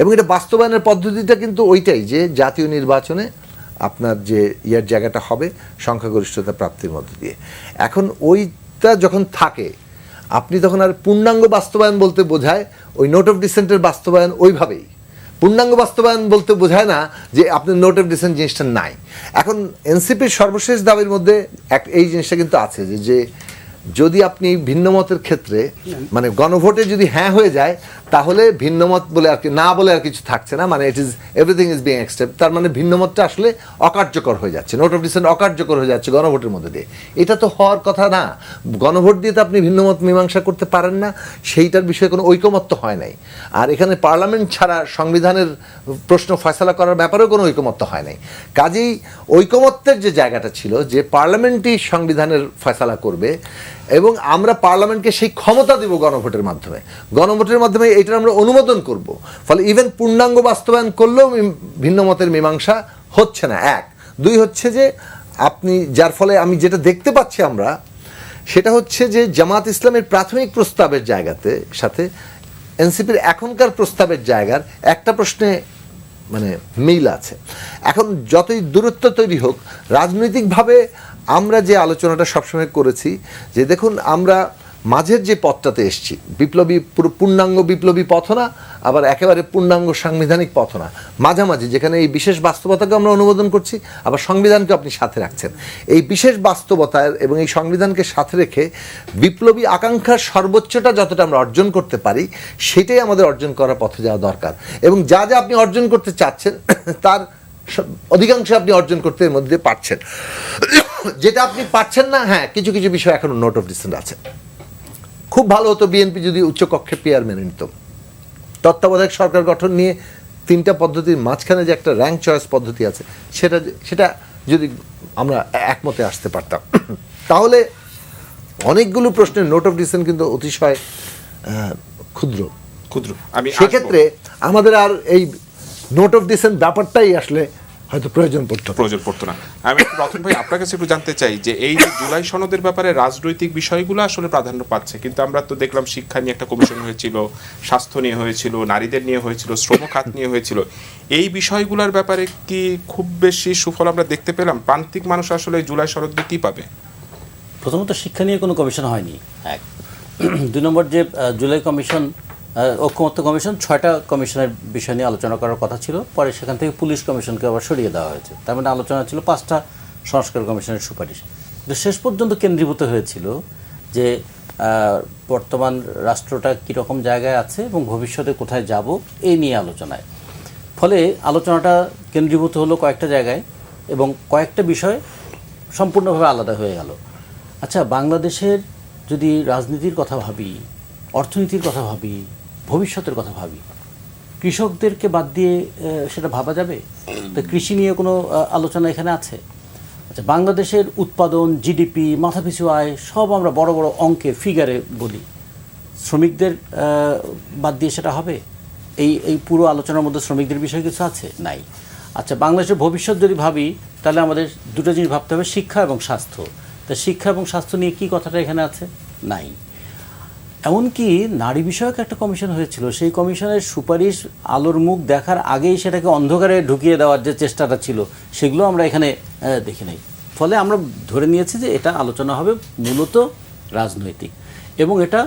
এবং এটা বাস্তবায়নের পদ্ধতিটা কিন্তু ওইটাই যে জাতীয় নির্বাচনে আপনার যে জায়গাটা হবে সংখ্যাগরিষ্ঠতা প্রাপ্তির মধ্য দিয়ে। এখন ওইটা যখন থাকে আপনি তখন আর পূর্ণাঙ্গ বাস্তবায়ন বলতে বোঝায় ওই নোট অফ ডিসেন্টের বাস্তবায়ন ওইভাবেই, পূর্ণাঙ্গ বাস্তবায়ন বলতে বোঝায় না যে আপনার নোট অফ ডিসেন্ট জিনিসটা নাই। এখন এনসিপির সর্বশেষ দাবির মধ্যে এই জিনিসটা কিন্তু আছে যে যদি আপনি ভিন্নমতের ক্ষেত্রে মানে গণভোটে যদি হ্যাঁ হয়ে যায় তাহলে ভিন্নমত বলে আর কি না বলে আর কিছু থাকছে না, মানে it is everything is being accept. তার মানে ভিন্নমতটা আসলে অকার্যকর হয়ে যাচ্ছে, নোট অফ ডিসেন্ট অকার্যকর হয়ে যাচ্ছে গণভোটের মধ্যে দিয়ে। এটা তো হওয়ার কথা না, গণভোট দিয়ে তো আপনি ভিন্নমত মীমাংসা করতে পারেন না, সেইটার বিষয়ে কোনো ঐকমত্য হয় নাই। আর এখানে পার্লামেন্ট ছাড়া সংবিধানের প্রশ্ন ফয়সালা করার ব্যাপারেও কোনো ঐকমত্য হয় নাই। কাজেই ঐকমত্যের যে জায়গাটা ছিল যে পার্লামেন্টই সংবিধানের ফয়সালা করবে এবং আমরা পার্লামেন্টকে সেই ক্ষমতা দেব গণভোটের মাধ্যমে, গণভোটের মাধ্যমে এটা আমরা অনুমোদন করব। ফলে ইভেন পূর্ণাঙ্গ বাস্তবায়ন করলেও ভিন্নমতের মীমাংসা হচ্ছে না। 1, 2 হচ্ছে যে আপনি যার ফলে আমি যেটা দেখতে পাচ্ছি আমরা সেটা হচ্ছে যে জামাত ইসলামের প্রাথমিক প্রস্তাবের জায়গাতে সাথে এনসিপির এখনকার প্রস্তাবের জায়গার একটা প্রশ্নে মানে মিল আছে। এখন যতই দূরত্ব তৈরি হোক, রাজনৈতিকভাবে আমরা যে আলোচনাটা সবসময় করেছি যে দেখুন আমরা মাঝের যে পথটাতে এসেছি, বিপ্লবী পূর্ণাঙ্গ বিপ্লবী পথ না, আবার একেবারে পূর্ণাঙ্গ সাংবিধানিক পথ না, মাঝামাঝি, যেখানে এই বিশেষ বাস্তবতাকে আমরা অনুমোদন করছি আবার সংবিধানকে আপনি সাথে রাখছেন। এই বিশেষ বাস্তবতার এবং এই সংবিধানকে সাথে রেখে বিপ্লবী আকাঙ্ক্ষার সর্বোচ্চটা যতটা আমরা অর্জন করতে পারি সেটাই আমাদের অর্জন করার পথে যাওয়া দরকার। এবং যা যা আপনি অর্জন করতে চাচ্ছেন তার অধিকাংশ আপনি অর্জন করতে এর মধ্যে পারছেন। যেটা আপনি পারছেন না, হ্যাঁ কিছু কিছু বিষয় এখনো নোট অফ ডিসেন্ট আছে। খুব ভালো হতো বিএনপি যদি উচ্চকক্ষে পিয়ার মেনে নিত। তত্ত্বাবধায়ক সরকার গঠন নিয়ে 3টা পদ্ধতির মাঝখানে যে একটা র্যাঙ্ক চয়েস পদ্ধতি আছে সেটা যদি আমরা একমতে আসতে পারতাম তাহলে অনেকগুলো প্রশ্নের নোট অফ ডিসেন্ট কিন্তু অতিশয় ক্ষুদ্র। আমি সেক্ষেত্রে আমাদের আর এই নোট অফ ডিসেন্ট ব্যাপারটাই আসলে হয়তো প্রয়োজন পড়তো না। আমি রতন ভাই আপনার কাছে একটু জানতে চাই যে এই যে জুলাই সনদের ব্যাপারে রাজনৈতিক বিষয়গুলো আসলে প্রাধান্য পাচ্ছে, কিন্তু আমরা তো দেখলাম শিক্ষা নিয়ে একটা কমিশন হয়েছিল, স্বাস্থ্য নিয়ে হয়েছিল, নারীদের নিয়ে হয়েছিল, শ্রম খাত নিয়ে হয়েছিল। এই বিষয়গুলোর ব্যাপারে কি খুব বেশি সুফল আমরা দেখতে পেলাম? প্রান্তিক মানুষ আসলে জুলাই সনদ দিয়ে কি পাবে? প্রথমত শিক্ষা নিয়ে কোনো কমিশন হয়নি, এক। 2 নম্বর যে জুলাই কমিশন, ঐক্যমত্য কমিশন, 6টা কমিশনের বিষয় নিয়ে আলোচনা করার কথা ছিল, পরে সেখান থেকে পুলিশ কমিশনকে আবার সরিয়ে দেওয়া হয়েছে। তার মানে আলোচনা ছিল 5টা সংস্কার কমিশনের সুপারিশ। কিন্তু শেষ পর্যন্ত কেন্দ্রীভূত হয়েছিল যে বর্তমান রাষ্ট্রটা কীরকম জায়গায় আছে এবং ভবিষ্যতে কোথায় যাব এই নিয়ে আলোচনায়। ফলে আলোচনাটা কেন্দ্রীভূত হলো কয়েকটা জায়গায় এবং কয়েকটা বিষয় সম্পূর্ণভাবে আলাদা হয়ে গেল। আচ্ছা, বাংলাদেশের যদি রাজনীতির কথা ভাবি, অর্থনীতির কথা ভাবি, ভবিষ্যতের কথা ভাবি, কৃষকদেরকে বাদ দিয়ে সেটা ভাবা যাবে? তো কৃষি নিয়ে কোনো আলোচনা এখানে আছে? আচ্ছা, বাংলাদেশের উৎপাদন, জিডিপি, মাথাপিছু আয় সব আমরা বড় বড় অঙ্কে ফিগারে বলি, শ্রমিকদের বাদ দিয়ে সেটা হবে? এই পুরো আলোচনার মধ্যে শ্রমিকদের বিষয় কিছু আছে? নাই। আচ্ছা, বাংলাদেশের ভবিষ্যৎ যদি ভাবি তাহলে আমাদের দুটো জিনিস ভাবতে হবে, শিক্ষা এবং স্বাস্থ্য। তা শিক্ষা এবং স্বাস্থ্য নিয়ে কি কথাটা এখানে আছে? নাই। এমনকি নারী বিষয়ক একটা কমিশন হয়েছিল, সেই কমিশনের সুপারিশ আলোর মুখ দেখার আগেই সেটাকে অন্ধকারে ঢুকিয়ে দেওয়ার যে চেষ্টাটা ছিল সেগুলো আমরা এখানে দেখি নাই। ফলে আমরা ধরে নিয়েছি যে এটা আলোচনা হবে মূলত রাজনৈতিক, এবং এটা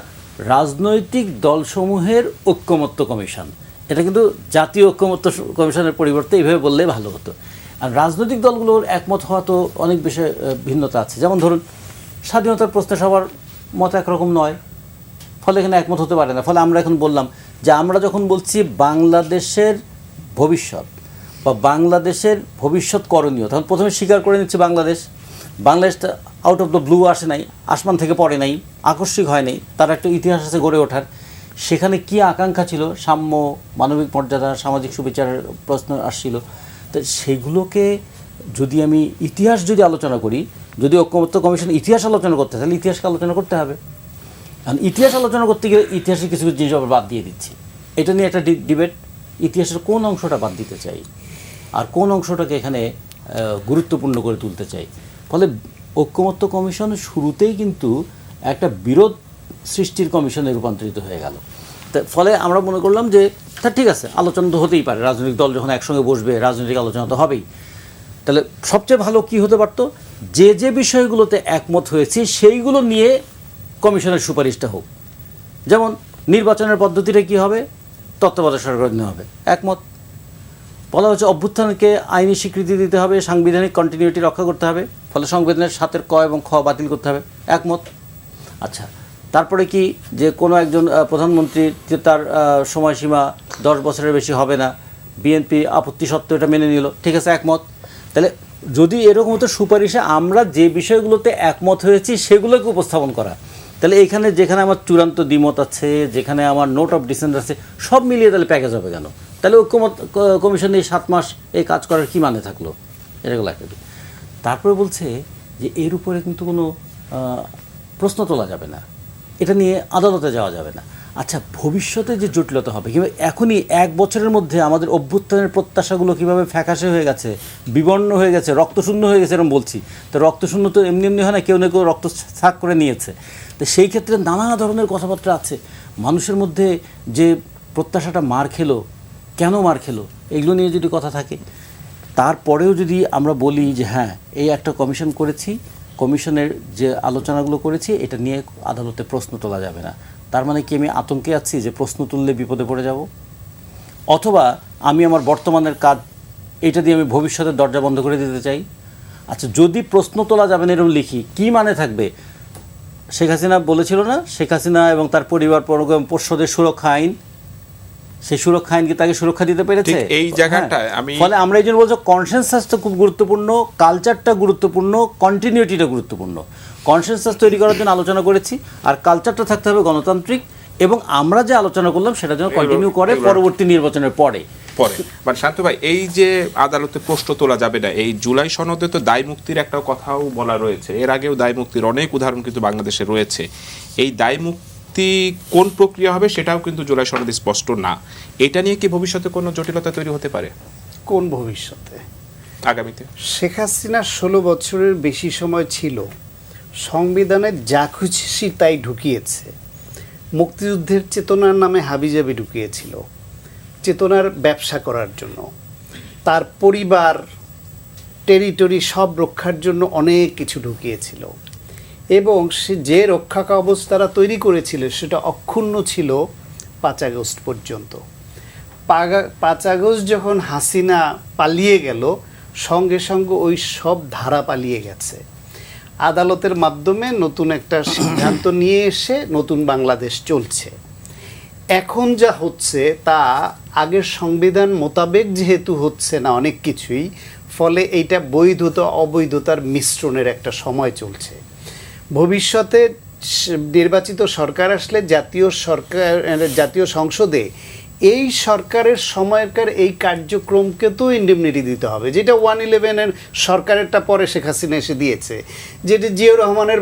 রাজনৈতিক দলসমূহের ঐক্যমত্য কমিশন। এটা কিন্তু জাতীয় ঐক্যমত্য কমিশনের পরিবর্তে এইভাবে বললে ভালো হতো। আর রাজনৈতিক দলগুলোর একমত হওয়া তো অনেক বিষয়ে ভিন্নতা আছে। যেমন ধরুন, স্বাধীনতার প্রশ্নে সবার মত একরকম নয়, ফলে এখানে একমত হতে পারে না। ফলে আমরা এখন বললাম যে আমরা যখন বলছি বাংলাদেশের ভবিষ্যৎ বা বাংলাদেশের ভবিষ্যৎ করণীয়, তখন প্রথমে স্বীকার করে নিচ্ছে বাংলাদেশটা আউট অফ দ্য ব্লু আসে নাই, আসমান থেকে পড়ে নাই, আকস্মিক হয় নাই, তার একটা ইতিহাস আছে গড়ে ওঠার। সেখানে কি আকাঙ্ক্ষা ছিল, সাম্য, মানবিক মর্যাদা, সামাজিক সুবিচারের প্রশ্ন আসছিল। তো সেগুলোকে যদি আমি ইতিহাস যদি আলোচনা করি, যদি ঐক্যমত্য কমিশন ইতিহাস আলোচনা করতে তাহলে ইতিহাসকে আলোচনা করতে হবে। কারণ ইতিহাস আলোচনা করতে গেলে ইতিহাসের কিছু কিছু জিনিস আবার বাদ দিয়ে দিচ্ছি। এটা নিয়ে একটা ডিবেট, ইতিহাসের কোন অংশটা বাদ দিতে চাই আর কোন অংশটাকে এখানে গুরুত্বপূর্ণ করে তুলতে চাই। ফলে ঐক্যমত্য কমিশন শুরুতেই কিন্তু একটা বিরোধ সৃষ্টির কমিশনে রূপান্তরিত হয়ে গেল। ফলে আমরা মনে করলাম যে তা ঠিক আছে, আলোচনা তো হতেই পারে, রাজনৈতিক দল যখন একসঙ্গে বসবে রাজনৈতিক আলোচনা তো হবেই। তাহলে সবচেয়ে ভালো কি হতে পারতো, যে যে বিষয়গুলোতে একমত হয়েছি সেইগুলো নিয়ে কমিশনের সুপারিশটা হোক। যেমন নির্বাচনের পদ্ধতিটা কি হবে, তত্ত্বাবধায়ক সরকার নেওয়া হবে, একমত। বলা হচ্ছে অভ্যুত্থানকে আইনি স্বীকৃতি দিতে হবে, সাংবিধানিক কন্টিনিউটি রক্ষা করতে হবে, ফলে সংবিধানের 7 ক এবং খ বাতিল করতে হবে, একমত। আচ্ছা, তারপরে কি যে কোনো একজন প্রধানমন্ত্রীর যে তার সময়সীমা 10 বছরের বেশি হবে না, বিএনপি আপত্তি সত্ত্বেও এটা মেনে নিল, ঠিক আছে, একমত। তাহলে যদি এরকম হতো সুপারিশে আমরা যে বিষয়গুলোতে একমত হয়েছি সেগুলোকে উপস্থাপন করা, তাহলে এইখানে যেখানে আমার চূড়ান্ত দ্বিমত আছে, যেখানে আমার নোট অফ ডিসেন্ট আছে, সব মিলিয়ে তাহলে প্যাকেজ হবে কেন? তাহলে ঐক্যমত কমিশন এই 7 মাস এই কাজ করার কী মানে থাকলো? এরকম একটা। তারপরে বলছে যে এর উপরে কিন্তু কোনো প্রশ্ন তোলা যাবে না, এটা নিয়ে আদালতে যাওয়া যাবে না। আচ্ছা, ভবিষ্যতে যে জটিলতা হবে কিংবা এখনই 1 বছরের মধ্যে আমাদের অভ্যুত্থানের প্রত্যাশাগুলো কিভাবে ফ্যাকাশে হয়ে গেছে, বিবর্ণ হয়ে গেছে, রক্তশূন্য হয়ে গেছে এরকম বলছি। তো রক্তশূন্য তো এমনি এমনি হয় না, কেউ না কেউ রক্ত ছাক করে নিয়েছে। তো সেই ক্ষেত্রে নানা ধরনের কথাবার্তা আছে। মানুষের মধ্যে যে প্রত্যাশাটা মার খেলো, কেন মার খেলো, এগুলো নিয়ে যদি কথা থাকে, তারপরেও যদি আমরা বলি যে হ্যাঁ এই একটা কমিশন করেছি, কমিশনের যে আলোচনাগুলো করেছি এটা নিয়ে আদালতে প্রশ্ন তোলা যাবে না, তার মানে কি আমি আতঙ্কে আছি যে প্রশ্ন তুললে বিপদে পড়ে যাব? অথবা আমি আমার বর্তমানের কাজ এটা দিয়ে আমি ভবিষ্যতের দরজা বন্ধ করে দিতে চাই? আচ্ছা, যদি প্রশ্ন তোলা যাবে না এরকম লিখি, কি মানে থাকবে? শেখ হাসিনা বলেছিল না, শেখ হাসিনা এবং তার পরিবার পোষ্যদের সুরক্ষা আইন, সেই সুরক্ষা আইন কি তাকে সুরক্ষা দিতে পেরেছে? ঠিক এই জায়গাটায় আমি- ফলে আমরা এই জন্য বলছি কনসেনসাসটা খুব গুরুত্বপূর্ণ, কালচারটা গুরুত্বপূর্ণ, কন্টিনিউটিটা গুরুত্বপূর্ণ। কনসেনসাস তৈরি করার জন্য আলোচনা করেছি, আর কালচারটা থাকতে হবে গণতান্ত্রিক, এবং আমরা যে আলোচনা করলাম সেটা যেন কন্টিনিউ করে পরবর্তী নির্বাচনের পরে। মানে শান্ত ভাই, এই যে আদালতে প্রশ্ন তোলা যাবে না, এই জুলাই সনদে তো দায় মুক্তির একটা কথাও বলা রয়েছে, এর আগেও দায় মুক্তির অনেক উদাহরণ কিন্তু বাংলাদেশে রয়েছে। এই দায় মুক্তি কোন প্রক্রিয়া হবে সেটাও কিন্তু জুলাই সনদে স্পষ্ট না। এটা নিয়ে কি ভবিষ্যতে কোনো জটিলতা তৈরি হতে পারে? কোন ভবিষ্যতে? আগামীতে শেখ হাসিনা 16 বছরের বেশি সময় ছিল, সংবিধানে যা খুশি তাই ঢুকিয়েছে। মুক্তিযুদ্ধের চেতনার নামে হাবিজাবি ঢুকিয়েছিল, চেতনার ব্যবসা করার জন্য। তার পরিবার, টেরিটরি সব রক্ষার জন্য অনেক কিছু ঢুকিয়েছিল, এবং সে যে রক্ষা কবচ তারা তৈরি করেছিল সেটা অক্ষুণ্ণ ছিল 5 আগস্ট পর্যন্ত। 5 আগস্ট যখন হাসিনা পালিয়ে গেল, সঙ্গে সঙ্গে ওই সব ধারা পালিয়ে গেছে। আদালতের মাধ্যমে নতুন একটা সিদ্ধান্ত নিয়ে এসে নতুন বাংলাদেশ চলছে। এখন যা হচ্ছে তা আগের সংবিধান মোতাবেক যেহেতু হচ্ছে না অনেক কিছুই, ফলে এইটা বৈধতা অবৈধতার মিশ্রণের একটা সময় চলছে। ভবিষ্যতে নির্বাচিত সরকার আসলে জাতীয় সংসদে এই সরকারের সময়কার এই কার্যক্রমকে তো ইন্ডেমনিটি দিতে হবে, যেটা 111-এর সরকারেরটা পরে শেখ হাসিনা এসে দিয়েছে, যেটা জিয়াউর রহমানের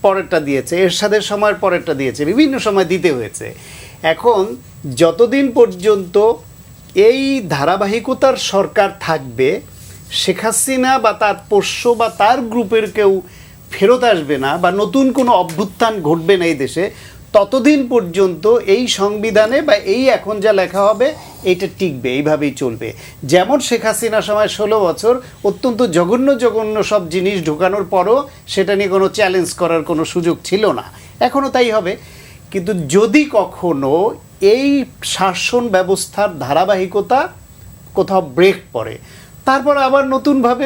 পরেরটা দিয়েছে, এরশাদের সময়ের পরেরটা দিয়েছে, বিভিন্ন সময় দিতে হয়েছে। এখন যতদিন পর্যন্ত এই ধারাবাহিকতার সরকার থাকবে, শেখ হাসিনা বা তার পোষ্য বা তার গ্রুপের কেউ ফেরত আসবে না বা নতুন কোনো অভ্যুত্থান ঘটবে না এই দেশে, ততদিন পর্যন্ত এই সংবিধানে বা এই এখন যা লেখা হবে এইটা টিকবে, এইভাবেই চলবে। যেমন শেখ হাসিনার সময় 16 বছর অত্যন্ত জঘন্য জঘন্য সব জিনিস ঢোকানোর পরও সেটা নিয়ে কোনো চ্যালেঞ্জ করার কোনো সুযোগ ছিল না, এখনও তাই হবে। কিন্তু যদি কখনো এই শাসন ব্যবস্থার ধারাবাহিকতা কোথাও ব্রেক পড়ে, তারপর আবার নতুনভাবে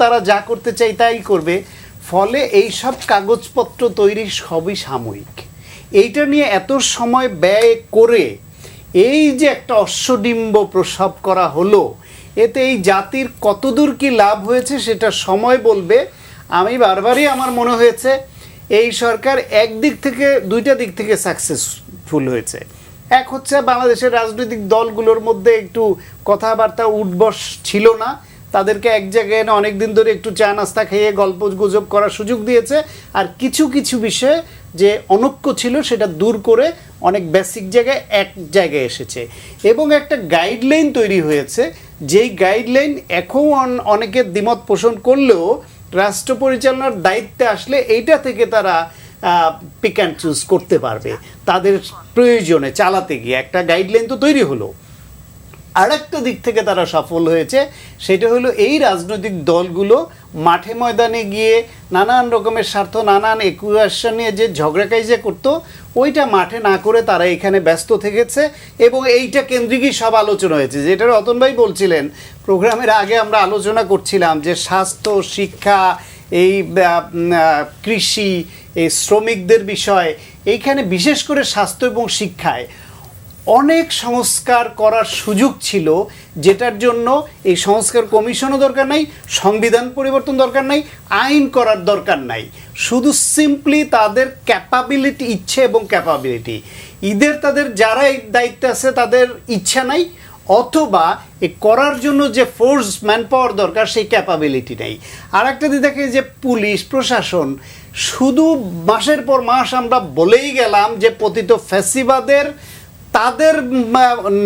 তারা যা করতে চাই তাই করবে। ফলে এই সব কাগজপত্র তৈরি সবই সাময়িক। এইটা নিয়ে এত সময় ব্যয় করে এই যে একটা অশ্বডিম্ব প্রসব করা হলো, এতে এই জাতির কতদূর কি লাভ হয়েছে সেটা সময় বলবে। আমি বারবারই আমার মনে হয়েছে এই সরকার একদিক থেকে দুইটা দিক থেকে সাকসেসফুল হয়েছে। এক হচ্ছে বাংলাদেশের রাজনৈতিক দলগুলোর মধ্যে একটু কথাবার্তা উঠবস ছিল না, তাদেরকে এক জায়গায় এনে অনেক দিন ধরে একটু চা নাস্তা খেয়ে গল্প গুজব করার সুযোগ দিয়েছে, আর কিছু কিছু বিষয়ে যে অনৈক্য ছিল সেটা দূর করে অনেক বেসিক জায়গায় এক জায়গায় এসেছে, এবং একটা গাইডলাইন তৈরি হয়েছে, যেই গাইডলাইন এখন অনেকে দ্বিমত পোষণ করলেও রাষ্ট্র পরিচালনার দায়িত্বে আসলে এইটা থেকে তারা পিক অ্যান্ড চুজ করতে পারবে তাদের প্রয়োজনে চালাতে গিয়ে। একটা গাইডলাইন তো তৈরি হলো। আর একটা দিক থেকে তারা সফল হয়েছে, সেটা হলো এই রাজনৈতিক দলগুলো মাঠে ময়দানে গিয়ে নানান রকমের স্বার্থ, নানান ইকুয়েশন নিয়ে যে ঝগড়াকাইজা করতো, ওইটা মাঠে না করে তারা এখানে ব্যস্ত থেকেছে, এবং এইটা কেন্দ্রিকই সব আলোচনা হয়েছে। যেটা রতন ভাই বলছিলেন, প্রোগ্রামের আগে আমরা আলোচনা করছিলাম যে স্বাস্থ্য, শিক্ষা, এই কৃষি, এই শ্রমিকদের বিষয়, এইখানে বিশেষ করে স্বাস্থ্য এবং শিক্ষায় অনেক সংস্কার করার সুযোগ ছিল, যেটার জন্য এই সংস্কার কমিশনও দরকার নাই, সংবিধান পরিবর্তন দরকার নাই, আইন করার দরকার নাই, শুধু সিম্পলি তাদের ক্যাপাবিলিটি, ইচ্ছে এবং ক্যাপাবিলিটি, তাদের যারা এই দায়িত্বে আছে তাদের ইচ্ছা নাই, অথবা এ করার জন্য যে ফোর্স ম্যান পাওয়ার দরকার সেই ক্যাপাবিলিটি নেই। আর একটা দিক থেকে যে পুলিশ প্রশাসন, শুধু মাসের পর মাস আমরা বলেই গেলাম যে পতিত ফ্যাসিবাদের তাদের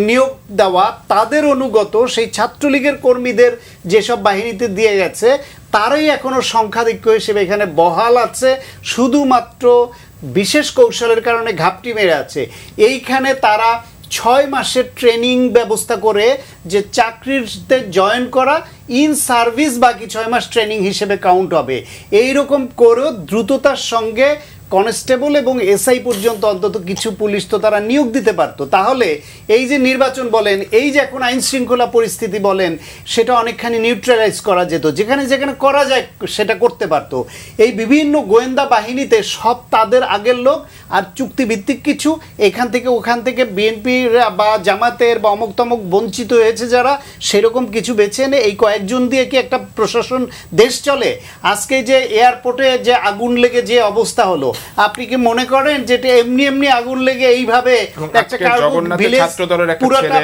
নিয়োগ দেওয়া, তাদের অনুগত সেই ছাত্রলীগের কর্মীদের যেসব বাহিনীতে দিয়ে গেছে, তারাই এখনো সংখ্যাধিক্য হিসেবে এখানে বহাল আছে, শুধুমাত্র বিশেষ কৌশলের কারণে ঘাপটি মেরে আছে। এইখানে তারা 6 মাসের ট্রেনিং ব্যবস্থা করে যে চাকরিতে জয়েন করা, ইন সার্ভিস বাকি 6 মাস ট্রেনিং হিসেবে কাউন্ট হবে। এইরকম করেও দ্রুততার সঙ্গে কনস্টেবল এবং এসআই পর্যন্ত অন্তত কিছু পুলিশ তো তারা নিয়োগ দিতে পারতো। তাহলে এই যে নির্বাচন বলেন, এই যে এখন আইন শৃঙ্খলা পরিস্থিতি বলেন, সেটা অনেকখানি নিউট্রালাইজ করা যেত, যেখানে যেখানে করা যায় সেটা করতে পারতো। এই বিভিন্ন গোয়েন্দা বাহিনীতে সব তাদের আগের লোক, আর চুক্তিভিত্তিক কিছু এখান থেকে ওখান থেকে বিএনপির বা জামাতের বা অমুক তমুক বঞ্চিত হয়েছে যারা, সেরকম কিছু বেছে এনে এই কয়েকজন দিয়ে কি একটা প্রশাসন দেশ চলে? আজকে যে এয়ারপোর্টে যে আগুন লেগে যে অবস্থা হলো, আপনি কি মনে করেন যে এমনি এমনি আগুন লেগে এইভাবে একটা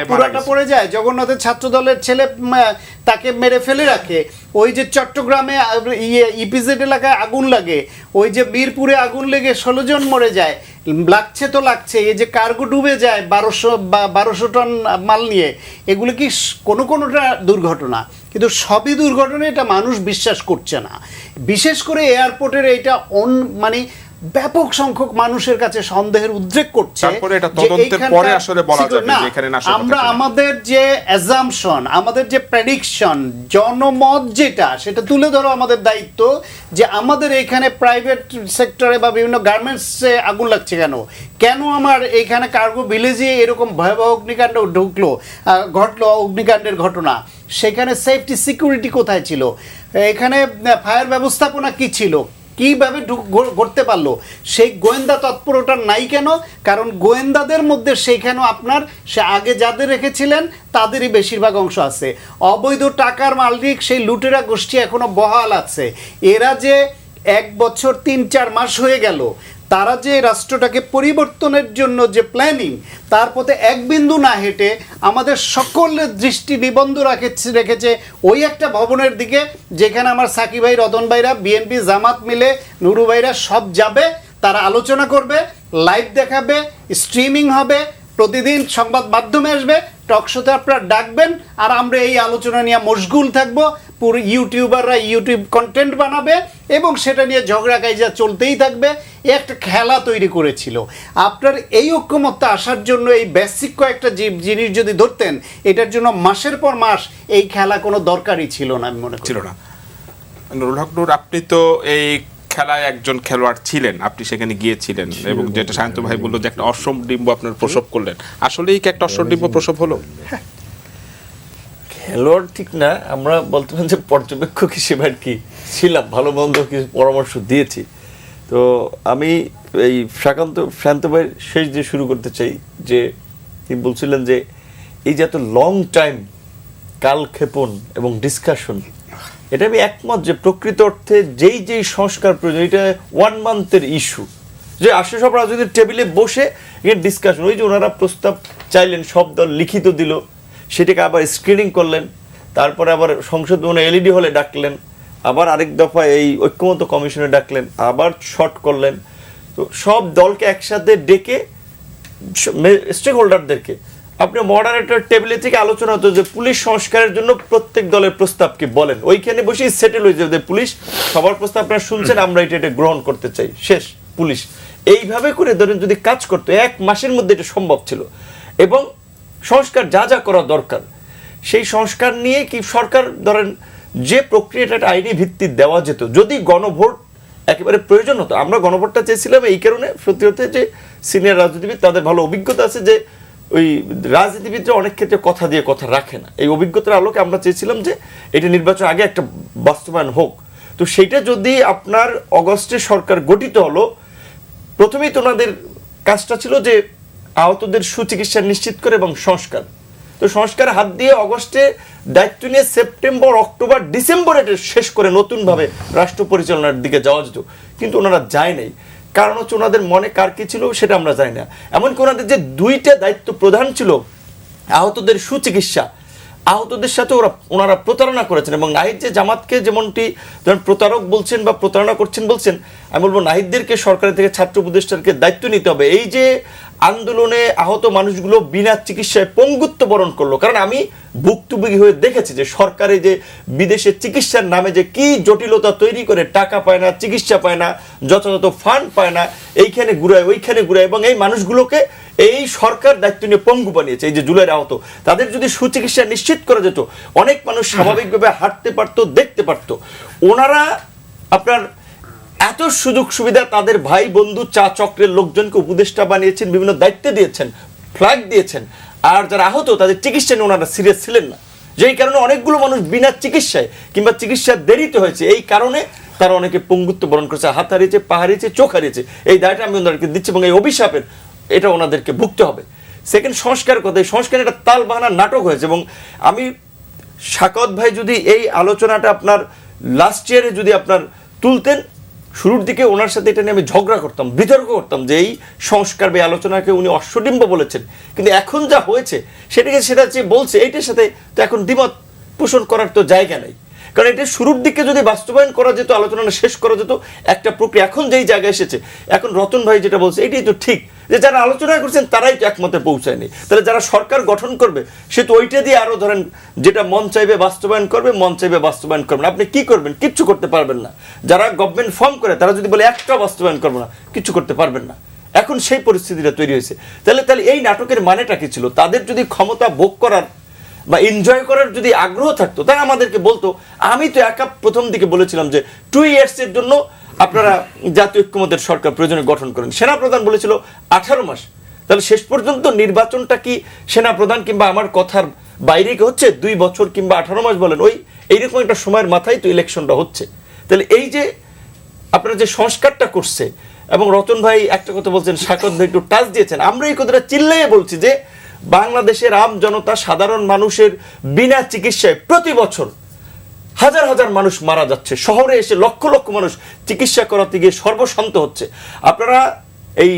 পুরাটা পড়ে যায়? জগন্নাথের ছাত্র দলের ছেলে তাকে মেরে ফেলে রাখে। ওই যে চট্টগ্রামে ইপিজেড এলাকায় আগুন লাগে, ওই যে মিরপুরে আগুন লেগে 16 জন মরে যায়, লাগছে তো লাগছে। এই যে কার্গো ডুবে যায় 1200 টন মাল নিয়ে, এগুলো কি কোনোটা দুর্ঘটনা? কিন্তু সবই দুর্ঘটনা, এটা মানুষ বিশ্বাস করছে না। বিশেষ করে এয়ারপোর্টের এইটা মানে ব্যাপক সংখ্যক মানুষের কাছে সন্দেহের উদ্রেক করছে। আমরা আমাদের যে অ্যাজাম্পশন, আমাদের যে প্রেডিকশন, জনমত যেটা, সেটা তুলে ধরো আমাদের দায়িত্ব, যে আমাদের এখানে প্রাইভেট সেক্টরে বা বিভিন্ন গার্মেন্টসে আগুন লাগছে কেন আমার এখানে কার্গো ভিলেজে এরকম ভয়াবহ অগ্নিকাণ্ড ঘটলো অগ্নিকাণ্ডের ঘটনা, সেখানে সেফটি সিকিউরিটি কোথায় ছিল? এখানে ফায়ার ব্যবস্থাপনা কি ছিল? কীভাবে করতে পারলো? সেই গোয়েন্দা তৎপরতা নাই কেন? কারণ গোয়েন্দাদের মধ্যে সেইখানে আপনার সে আগে যাদের রেখেছিলেন তাদেরই বেশিরভাগ অংশ আছে। অবৈধ টাকার মালিক সেই লুটেরা গোষ্ঠী এখনো বহাল আছে। এরা যে 1 বছর 3-4 মাস হয়ে গেল, তারা যে রাষ্ট্রটাকে পরিবর্তনের জন্য যে প্ল্যানিং, তার পথে এক বিন্দু না হেঁটে আমাদের সকলের দৃষ্টি নিবন্ধ রেখেছে ওই একটা ভবনের দিকে, যেখানে আমার সাকিব ভাই, রতন ভাইরা, বিএনপি, জামাত মিলে, নুরু ভাইরা সব যাবে, তারা আলোচনা করবে, লাইভ দেখাবে, স্ট্রিমিং হবে, প্রতিদিন সংবাদ মাধ্যমে আসবে, টকশোতে আপনারা ডাকবেন, আর আমরা এই আলোচনা নিয়ে মশগুল থাকবো। পুরো ইউটিউবাররা ইউটিউব কন্টেন্ট বানাবে এবং সেটা নিয়ে ঝগড়া কাইজা চলতেই থাকবে। একটা খেলা তৈরি করেছিল। আপনার এই ঐক্যমত্যে আসার জন্য এই বেসিক কয়েকটা জিনিস যদি ধরতেন, এটার জন্য মাসের পর মাস এই খেলা কোনো দরকারই ছিল না, আমি মনে করি। ছিল না। নুরুল হক নূর, আপনি তো এই খেলায় একজন খেলোয়াড় ছিলেন, আপনি সেখানে গিয়েছিলেন, এবং যেটা সায়ন্ত ভাই বললো যে একটা অসম ডিম্ব আপনার প্রসব করলেন, আসলেই কি একটা অসম ডিম্ব প্রসব হলো? খেলোয়াড় ঠিক না, আমরা বলতে পারেন যে পর্যবেক্ষক হিসেবে আর কি ছিলাম, ভালো মন্দ কিছু পরামর্শ দিয়েছি। তো আমি এই শান্ত ভাইয়ের শেষ দিয়ে শুরু করতে চাই, যে তিনি বলছিলেন যে এই যে এত লং টাইম কালক্ষেপণ এবং ডিসকাশন, এটা আমি একমত যে প্রকৃত অর্থে যেই সংস্কার প্রয়োজন, এটা 1 মান্থের ইস্যু, যে আসে সব রাজনৈতিক টেবিলে বসে এখানে ডিসকাশন। ওই যে ওনারা প্রস্তাব চাইলেন, সব দল লিখিত দিল, সেটাকে আবার স্ক্রিনিং করলেন, তারপরে আবার সংসদ ভবনে এলইডি হলে ডাকলেন, আবার আরেক দফা এই ঐক্যমত্য কমিশনে ডাকলেন, আবার শর্ট করলেন। তো সব দলকে একসাথে ডেকে স্টেক হোল্ডারদেরকে আপনি মডারেটর টেবিলে থেকে আলোচনা হতো যে পুলিশ সংস্কারের জন্য প্রত্যেক দলের প্রস্তাব কি বলেন, ওইখানে বসেই সেটেল হয়ে যাবে পুলিশ সবার প্রস্তাব আপনারা শুনছেন, আমরা এটা গ্রহণ করতে চাই, শেষ। পুলিশ এইভাবে করে ধরেন যদি কাজ করতো 1 মাসের মধ্যে এটা সম্ভব ছিল। এবং সংস্কার যা যা করা দরকার, সেই সংস্কার নিয়ে কি সরকার ধরেন যে প্রক্রিয়াটা আইনি ভিত্তি দেওয়া যেত, যদি গণভোট একেবারে প্রয়োজন হতো। আমরা গণভোটটা চেয়েছিলাম এই কারণে, সত্যি হতে যে সিনিয়র রাজনীতিবিদ তাদের ভালো অভিজ্ঞতা আছে, যে ওই রাজনীতিবিদরা অনেক ক্ষেত্রে কথা দিয়ে কথা রাখে না। এই অভিজ্ঞতার আলোকে আমরা চেয়েছিলাম যে এটা নির্বাচন আগে একটা বাস্তবায়ন হোক। তো সেইটা যদি আপনার অগস্টে সরকার গঠিত হলো, প্রথমেই তো ওনাদের কাজটা ছিল যে আহতদের সুচিকিৎসা নিশ্চিত করে এবং সংস্কার। তো সংস্কার হাত দিয়ে অগস্টে দায়িত্ব নিয়ে সেপ্টেম্বর, অক্টোবর, ডিসেম্বরে শেষ করে নতুনভাবে রাষ্ট্র পরিচালনার দিকে যাওয়া যেত, কিন্তু ওনারা যায় নাই। কারণ হচ্ছে ওনাদের মনে কার কি ছিল সেটা আমরা জানি না। এমনকি ওনাদের যে 2টা দায়িত্ব প্রধান ছিল, আহতদের সুচিকিৎসা, আহতদের সাথে ওনারা প্রতারণা করেছেন। এবং নাহিদ যে জামাতকে যেমনটি ধরেন প্রতারক বলছেন বা প্রতারণা করছেন বলছেন, আমি বলবো নাহিদদেরকে সরকারের থেকে ছাত্র উপদেষ্টাকে দায়িত্ব নিতে হবে। এই যে আন্দোলনে আহত মানুষগুলো বিনা চিকিৎসায় পঙ্গুত্ব বরণ করলো। কারণ আমি ভুক্তভোগী হয়ে দেখেছি যে সরকারে যে বিদেশে চিকিৎসার নামে যে কি জটিলতা তৈরি করে, টাকা পায় না, চিকিৎসা পায় না, যথাযথ ফান্ড পায় না, এইখানে ঘুরায় ওইখানে ঘুরায়, এবং এই মানুষগুলোকে এই সরকার দায়িত্ব নিয়ে পঙ্গু বানিয়েছে। এই যে জুলাইয়ের আহত, তাদের যদি সুচিকিৎসা নিশ্চিত করা যেত, অনেক মানুষ স্বাভাবিকভাবে হাঁটতে পারতো, দেখতে পারতো। ওনারা আপনার এত সুযোগ সুবিধা তাদের ভাই বন্ধু চা চক্রের লোকজনকে উপদেষ্টা বানিয়েছেন, বিভিন্ন দায়িত্বে দিয়েছেন, ফ্ল্যাগ দিয়েছেন, আর যারা আহত তাদের চিকিৎসা নিয়ে ওনারা সিরিয়াস ছিলেন না, যেই কারণে অনেকগুলো মানুষ বিনা চিকিৎসায় কিংবা চিকিৎসার দেরিতে হয়েছে, এই কারণে তারা অনেকে পঙ্গুত্ব বরণ করেছে, হাত হারিয়েছে, পা হারিয়েছে, চোখ হারিয়েছে। এই দায়টা আমি ওনাদেরকে দিচ্ছি এবং এই অভিশাপের এটা ওনাদেরকে ভুগতে হবে। সেকেন্ড, সংস্কার কথা, এই সংস্কার একটা তাল বাহানার নাটক হয়েছে। এবং আমি শাকত ভাই যদি এই আলোচনাটা আপনার লাস্ট ইয়ারে যদি আপনার তুলতেন, শুরুর দিকে ওনার সাথে এটা নিয়ে আমি ঝগড়া করতাম, বিতর্ক করতাম যে এই সংস্কার বা আলোচনাকে উনি অশ্বডিম্ব বলেছেন। কিন্তু এখন যা হয়েছে সেটা যে বলছে এইটার সাথে তো এখন দ্বিমত পোষণ করার তো জায়গা নেই। কারণ এটা শুরুর দিকে যদি বাস্তবায়ন করা যেত, আলোচনাটা শেষ করা যেত, একটা প্রক্রিয়া এখন যেই জায়গায় এসেছে, এখন রতন ভাই যেটা বলছে এটাই তো ঠিক, যে যারা আলোচনা করছেন তারাই তো একমতে পৌঁছায়নি। তাহলে যারা সরকার গঠন করবে সে তো ওইটা দিয়ে আরো ধরেন যেটা মন চাইবে বাস্তবায়ন করবে, মন চাইবে বাস্তবায়ন করবে না। আপনি কি করবেন? কিচ্ছু করতে পারবেন না। যারা গভর্নমেন্ট ফর্ম করে তারা যদি বলে একটা বাস্তবায়ন করবো না, কিচ্ছু করতে পারবেন না। এখন সেই পরিস্থিতিটা তৈরি হয়েছে। তাহলে এই নাটকের মানেটা কি ছিল? তাদের যদি ক্ষমতা ভোগ করার বা এনজয় করার যদি আগ্রহ থাকতো, তারা আমাদেরকে বলতো। আমি তো একা প্রথম দিকে বলেছিলাম যে 2 years এর জন্য আপনারা জাতীয় ঐক্যমত্যের সরকার প্রয়োজনে গঠন করেন। সেনাপ্রধান বলেছিল 18 মাস। তাহলে শেষ পর্যন্ত নির্বাচনটা কি সেনাপ্রধান কিংবা আমার কথার বাইরে কি হচ্ছে? 2 বছর কিংবা 18 মাস বলেন, এইরকম একটা সময়ের মাথায় তো ইলেকশনটা হচ্ছে। তাহলে এই যে আপনারা যে সংস্কারটা করছে, এবং রতন ভাই একটা কথা বলছেন, শাকত ভাই একটু টাচ দিয়েছেন, আমরা এই কথাটা চিল্লাইয়ে বলছি যে বাংলাদেশের আম জনতা, সাধারণ মানুষের বিনা চিকিৎসায় প্রতি বছর হাজার হাজার মানুষ মারা যাচ্ছে। শহরে এসে লক্ষ লক্ষ মানুষ চিকিৎসা করাতে গিয়ে সর্বশান্ত হচ্ছে। আপনারা এই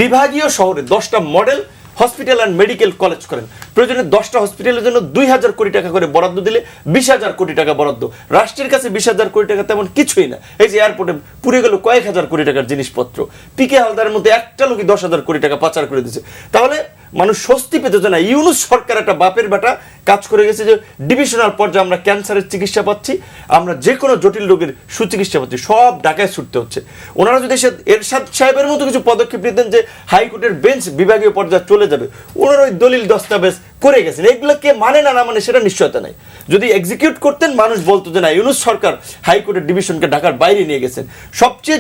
বিভাগীয় শহরে 10টা model hospital and medical college করেন, প্রয়োজনে 10টা হসপিটালের জন্য 2000 কোটি টাকা করে বরাদ্দ দিলে 20,000 কোটি টাকা বরাদ্দ। রাষ্ট্রের কাছে 20,000 কোটি টাকা তেমন কিছুই না। এই যে এয়ারপোর্টে পুড়ে গেল কয়েক হাজার কোটি টাকার জিনিসপত্র, পিকে হালদারের মধ্যে একটা লোকই 10,000 কোটি টাকা পাচার করে দিয়েছে। তাহলে মানুষ স্বস্তি পেতে না। ইউনূস সরকার একটা বাপের বেটা কাজ করে গেছে যে ডিভিশনাল পর্যায়ে আমরা ক্যান্সারের চিকিৎসা পাচ্ছি, আমরা যে কোনো জটিল রোগের সুচিকিৎসা পাচ্ছি, সব ঢাকায় ছুটতে হচ্ছে। ওনারা যদি এরশাদ সাহেবের মতো কিছু পদক্ষেপ নিতেন যে হাইকোর্টের বেঞ্চ বিভাগীয় পর্যায়ে চলে যাবে, ওনারা ওই দলিল দস্তাবেজ করে গেছেন। এগুলো কে মানে না মানে সেটা নিশ্চয়তা নাই। যদি এক্সিকিউট করতেন, মানুষ বলতো যে না, ইউনূস সরকার হাইকোর্টের ডিভিশনকে ঢাকার বাইরে নিয়ে গেছেন। সবচেয়ে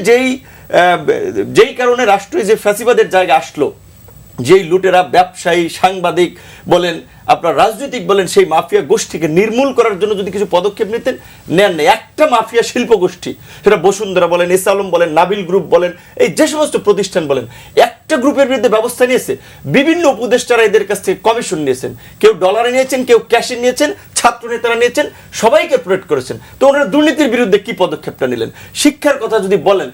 যেই কারণে রাষ্ট্র যে ফ্যাসিবাদের জায়গা আসলো, যেই লুটেরা ব্যবসায়ী, সাংবাদিক বলেন, আপনার রাজনৈতিক বলেন, সেই মাফিয়া গোষ্ঠীকে নির্মূল করার জন্য যদি কিছু পদক্ষেপ নিতেন, নেন না। একটা মাফিয়া শিল্প গোষ্ঠী, সেটা বসুন্ধরা বলেন, এস আলম বলেন, নাবিল গ্রুপ বলেন, এই যে সমস্ত প্রতিষ্ঠান বলেন, একটা গ্রুপের বিরুদ্ধে ব্যবস্থা নিয়েছে। বিভিন্ন উপদেষ্টারা এদের কাছ থেকে কমিশন নিয়েছেন, কেউ ডলারে নিয়েছেন, কেউ ক্যাশে নিয়েছেন, ছাত্র নেতারা নিয়েছেন, সবাইকে প্রোটেক্ট করেছেন। তো ওনারা দুর্নীতির বিরুদ্ধে কি পদক্ষেপটা নিলেন? শিক্ষার কথা যদি বলেন,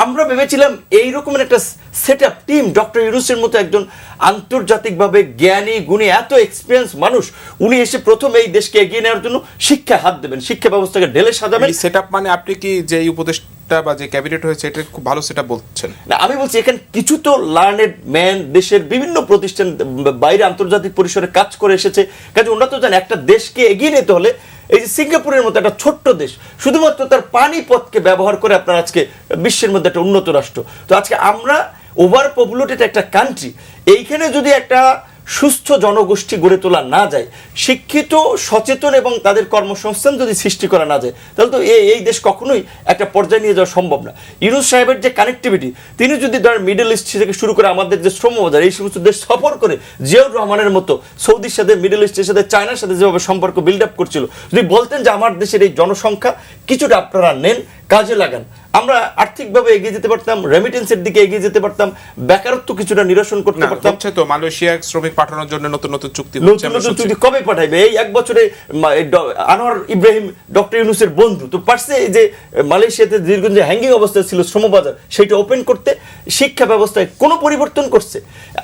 আমরা ভেবেছিলাম এইরকমের একটা সেট আপ টিম, ডক্টর ইউনূসের মতো একজন আন্তর্জাতিকভাবে জ্ঞানী গুণী এত এক্সপিরিয়েন্স মানুষ, উনি এসে প্রথম এই দেশকে এগিয়ে নেওয়ার জন্য শিক্ষায় হাত দেবেন, শিক্ষা ব্যবস্থাকে ঢেলে সাজাবেন। সেট আপ মানে আপনি কি যে উপদেষ্টা বা যে ক্যাবিনেট হয়েছে এটা খুব ভালো সেট আপ বলছেন? না, আমি বলছি এখানে কিছু তো লার্নেড ম্যান দেশের বিভিন্ন প্রতিষ্ঠান বাইরে আন্তর্জাতিক পরিসরে কাজ করে এসেছে। কাজে ওনারা তো জানে একটা দেশকে এগিয়ে নিতে হলে, এই যে সিঙ্গাপুরের মতো একটা ছোট্ট দেশ শুধুমাত্র তার পানিপথকে ব্যবহার করে আপনার আজকে বিশ্বের মধ্যে একটা উন্নত রাষ্ট্র। তো আজকে আমরা ওভার পপুলেটেড একটা কান্ট্রি, এইখানে যদি একটা সুস্থ জনগোষ্ঠী গড়ে তোলা না যায়, শিক্ষিত, সচেতন এবং তাদের কর্মসংস্থান যদি সৃষ্টি করা না যায়, তাহলে তো এই দেশ কখনোই একটা পর্যায়ে নিয়ে যাওয়া সম্ভব না। ইউনূস সাহেবের যে কানেক্টিভিটি, তিনি যদি ধরেন মিডল ইস্ট থেকে শুরু করে আমাদের যে শ্রমবাজার, এই সমস্ত দেশ সফর করে জিয়াউর রহমানের মতো সৌদির সাথে, মিডল ইস্টের সাথে, চায়নার সাথে যেভাবে সম্পর্ক বিল্ড আপ করছিল, যদি বলতেন যে আমার দেশের এই জনসংখ্যা কিছুটা আপনারা নেন, কাজে লাগান, আমরা আর্থিকভাবে এগিয়ে যেতে পারতাম, রেমিটেন্সের দিকে এগিয়ে যেতে পারতাম, বেকারত্ব কিছুটা নিরসন করতে পারতাম। তো মালয়েশিয়া শ্রমিক পাঠানোর জন্য নতুন নতুন চুক্তি কবে পাঠাইবে? এই এক বছরে আনোয়ার ইব্রাহিম ডক্টর ইউনূসের বন্ধু তো পারছে যে মালয়েশিয়াতে দীর্ঘদিন যে হ্যাঙ্গিং অবস্থায় ছিল শ্রমবাজার, সেটা ওপেন করতে। শিক্ষা ব্যবস্থায় কোনো পরিবর্তন করছে?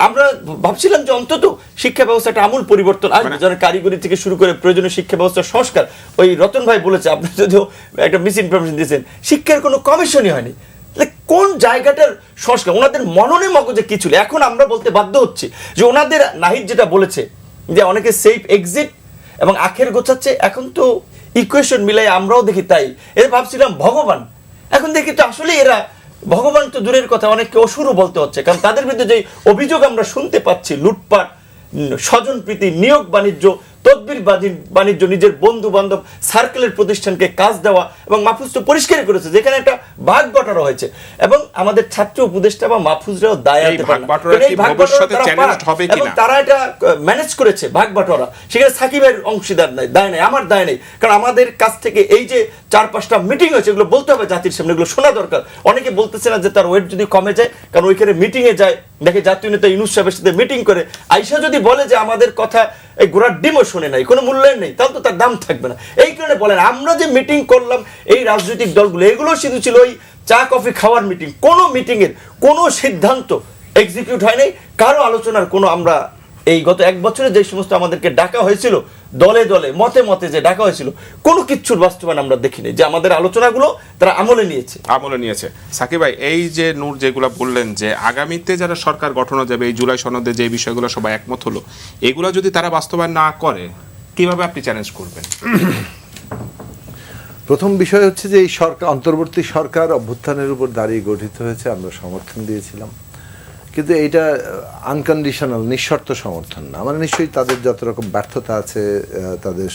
আমরা ভাবছিলাম যে অন্তত শিক্ষা ব্যবস্থাটা আমূল পরিবর্তন আসবে, যারা কারিগরি থেকে শুরু করে প্রয়োজনীয় শিক্ষা ব্যবস্থার সংস্কার। ওই রতন ভাই বলেছে, আপনি যদিও একটা মিস ইনফরমেশন দিয়েছেন, শিক্ষার কোনো কমিশনই হয়নি। তাহলে কোন জায়গাটার সংস্কার? ওনাদের মননে মগজে কি ছিল? এখন আমরা বলতে বাধ্য হচ্ছি যে ওনাদের নাহিদ যেটা বলেছে যে অনেকে সেফ এক্সিট এবং আখের গোছাচ্ছে, এখন তো ইকুয়েশন মিলাই আমরাও দেখি তাই। এর ভাবছিলাম ভগবান, এখন দেখি তো আসলে এরা ভগবান তো দূরের কথা, অনেককে অসুরও বলতে হচ্ছে, কারণ তাদের বিরুদ্ধে যে অভিযোগ আমরা শুনতে পাচ্ছি, লুটপাট, স্বজনপ্রীতি, নিয়োগ বাণিজ্য, তদবির বাণিজ্য, নিজের বন্ধু বান্ধব সার্কেলের প্রতিষ্ঠানকে কাজ দেওয়া, এবং মাহফুজ তো পরিষ্কার করেছে যেখানে একটা ভাগ বাটোয়ারা হয়েছে, এবং আমাদের ছাত্র উপদেষ্টা বা মাহফুজরাও দায় আনতে পারে না। এবং তারা এটা ম্যানেজ করেছে ভাগ বাটোয়ারা, সেখানে সাকিবের অংশীদার নাই, দায় নাই, আমার দায় নেই। কারণ আমাদের কাছ থেকে এই যে 4-5টা মিটিং হয়েছে, এগুলো বলতে হবে জাতির সামনে, এগুলো শোনা দরকার। অনেকে বলতেছে না যে তার ওয়েট যদি কমে যায়, কারণ ওইখানে মিটিংয়ে যায়, দেখে জাতীয় নেতা ইউনূস সাহেবের সাথে মিটিং করে আইসা যদি বলে যে আমাদের কথা এই ঘোড়ার ডিমও শোনে নাই, কোনো মূল্যায়ন নেই, তাহলে তো তার দাম থাকবে না। এই কারণে বলেন আমরা যে মিটিং করলাম এই রাজনৈতিক দলগুলো, এগুলো শুধু ছিল ওই চা কফি খাওয়ার মিটিং, কোনো মিটিংয়ের কোনো সিদ্ধান্ত এক্সিকিউট হয় নাই, কারো আলোচনার কোনো, আমরা এই গত 1 বছরে যে সমস্ত আমাদেরকে ডাকা হয়েছিল দলে দলে মতে মতে যে ডাকা হয়েছিল, কোনো কিচ্ছুর বাস্তবায়ন আমরা দেখিনি, যে আমাদের আলোচনাগুলো তারা আমলে নিয়েছে। সাকিব ভাই, এই যে নূর যেগুলো বললেন যে আগামীতে যারা সরকার গঠন যাবে, এই জুলাই সনদে যে বিষয়গুলো সবাই একমত হলো, এগুলো যদি তারা বাস্তবায়ন না করে কিভাবে আপনি চ্যালেঞ্জ করবেন? প্রথম বিষয় হচ্ছে যে এই সরকার, অন্তর্বর্তী সরকার অভ্যুত্থানের উপর দাঁড়িয়ে গঠিত হয়েছে, আমরা সমর্থন দিয়েছিলাম, কিন্তু এইটা আনকন্ডিশনাল, নিঃশর্ত সমর্থন না। মানে নিশ্চয়ই তাদের যত রকম ব্যর্থতা আছে, তাদের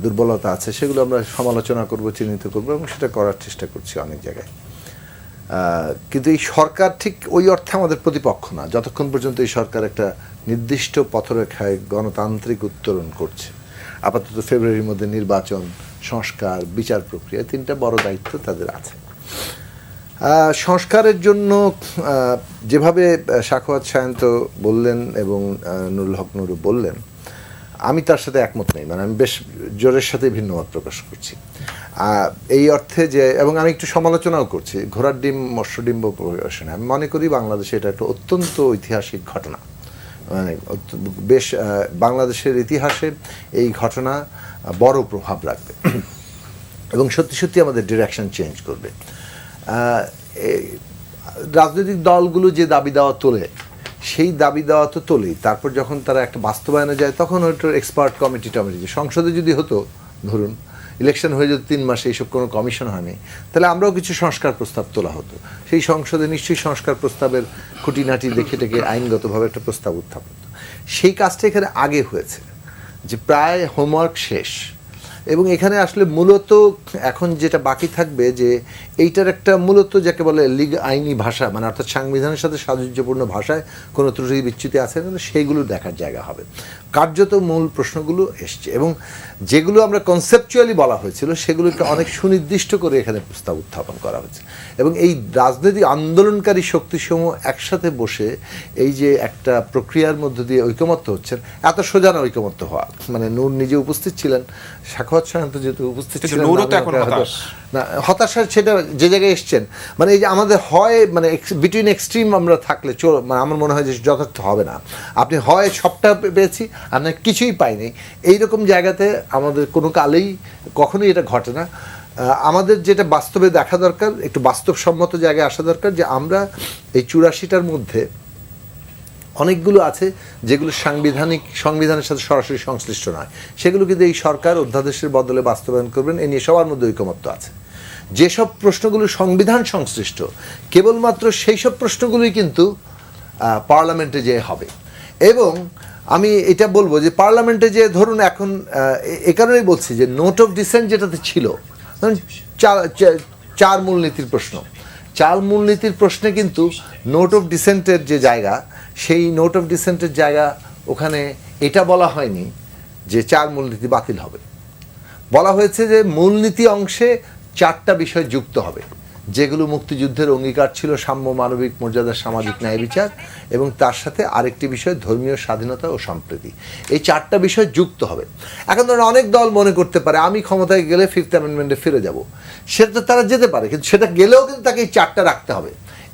দুর্বলতা আছে, সেগুলো আমরা সমালোচনা করব, চিহ্নিত করব, এবং সেটা করার চেষ্টা করছি অনেক জায়গায়। কিন্তু এই সরকার ঠিক ওই অর্থে আমাদের প্রতিপক্ষ না, যতক্ষণ পর্যন্ত এই সরকার একটা নির্দিষ্ট পথরেখায় গণতান্ত্রিক উত্তরণ করছে। আপাতত ফেব্রুয়ারির মধ্যে নির্বাচন, সংস্কার, বিচার প্রক্রিয়া, 3টা বড় দায়িত্ব তাদের আছে। সংস্কারের জন্য যেভাবে সাখাওয়াত সায়ন্ত বললেন এবং নুরুল হক নুরু বললেন, আমি তার সাথে একমত নেই। মানে আমি বেশ জোরের সাথে ভিন্নমত প্রকাশ করছি এই অর্থে যে, এবং আমি একটু সমালোচনাও করছি ঘোড়ার ডিম মৎস্যডিম্ব পরিবেশনে। আমি মনে করি বাংলাদেশে এটা একটা অত্যন্ত ঐতিহাসিক ঘটনা, মানে বেশ বাংলাদেশের ইতিহাসে এই ঘটনা বড় প্রভাব রাখবে এবং সত্যি সত্যি আমাদের ডিরেকশন চেঞ্জ করবে। রাজনৈতিক দলগুলো যে দাবি দেওয়া তোলে, সেই দাবি দেওয়া তো তোলেই, তারপর যখন তারা একটা বাস্তবায়নে যায় তখন ওইটার এক্সপার্ট কমিটি সংসদে যদি হতো, ধরুন ইলেকশন হয়ে যেত 3 মাসে, এইসব কোনো কমিশন হয়নি, তাহলে আমরাও কিছু সংস্কার প্রস্তাব তোলা হতো, সেই সংসদে নিশ্চয়ই সংস্কার প্রস্তাবের খুঁটিনাটি দেখে টেকে আইনগতভাবে একটা প্রস্তাব উত্থাপন হতো। সেই কাজটা এখানে আগে হয়েছে, যে প্রায় হোমওয়ার্ক শেষ, এবং এখানে আসলে মূলত এখন যেটা বাকি থাকবে যে এইটার একটা মূলত যাকে বলে আইনি ভাষা, মানে অর্থাৎ সংবিধানের সাথে সাযুজ্যপূর্ণ ভাষায় কোনো ত্রুটি বিচ্যুতি আছে না, সেইগুলো দেখার জায়গা হবে। কার্যত মূল প্রশ্নগুলো এসছে, এবং যেগুলো আমরা কনসেপচুয়ালি বলা হয়েছিল সেগুলোকে অনেক সুনির্দিষ্ট করে এখানে প্রস্তাব উত্থাপন করা হয়েছে। এবং এই রাজনৈতিক আন্দোলনকারী শক্তিসমূহ একসাথে বসে এই যে একটা প্রক্রিয়ার মধ্য দিয়ে ঐকমত্য হচ্ছেন, এত সোজা না ঐকমত্য হওয়া। মানে নূর নিজে উপস্থিত ছিলেন, সাখাওয়াত সায়ন্ত যেহেতু উপস্থিত ছিলেন না, হতাশা সেটা যে জায়গায় এসছেন, মানে এই যে আমাদের হয় মানে বিটুইন এক্সট্রিম আমরা থাকলে মানে আমার মনে হয় যে যথার্থ হবে না। আপনি হয় সবটা পেয়েছি, আমরা কিছুই পাইনি, এইরকম জায়গাতে আমাদের কোনো কালেই কখনোই এটা ঘটে না। আমাদের যেটা বাস্তবে দেখা দরকার, একটু বাস্তবসম্মত জায়গায় আসা দরকার, যে আমরা এই 84টার মধ্যে অনেকগুলো আছে যেগুলো সংবিধানের সাথে সরাসরি সংশ্লিষ্ট নয়, সেগুলো কিন্তু এই সরকার অধ্যাদেশের বদলে বাস্তবায়ন করবেন, এ নিয়ে সবার মধ্যে ঐকমত্য আছে। যেসব প্রশ্নগুলো সংবিধান সংশ্লিষ্ট, কেবলমাত্র সেই সব প্রশ্নগুলোই কিন্তু পার্লামেন্টে যেয়ে হবে। এবং আমি এটা বলবো যে পার্লামেন্টে যে ধরুন এখন এ কারণেই বলছি যে নোট অফ ডিসেন্ট যেটাতে ছিল, ধরুন 4 মূলনীতির প্রশ্ন, 4 মূলনীতির প্রশ্নে কিন্তু নোট অফ ডিসেন্টের যে জায়গা, সেই নোট অফ ডিসেন্টের জায়গা ওখানে এটা বলা হয়নি যে 4 মূলনীতি বাতিল হবে। বলা হয়েছে যে মূলনীতি অংশে 4টা বিষয় যুক্ত হবে, যেগুলো মুক্তিযুদ্ধের অঙ্গীকার ছিল, সাম্য, মানবিক মর্যাদা, সামাজিক ন্যায় বিচার, এবং তার সাথে আরেকটি বিষয় ধর্মীয় স্বাধীনতা ও সম্প্রীতি। এই 4টা বিষয় যুক্ত হবে। এখন ধরুন অনেক দল মনে করতে পারে আমি ক্ষমতায় গেলে 5th অ্যামেন্ডমেন্টে ফিরে যাব, সেটা তো তারা যেতে পারে, কিন্তু সেটা গেলেও কিন্তু তাকে এই 4টা রাখতে হবে।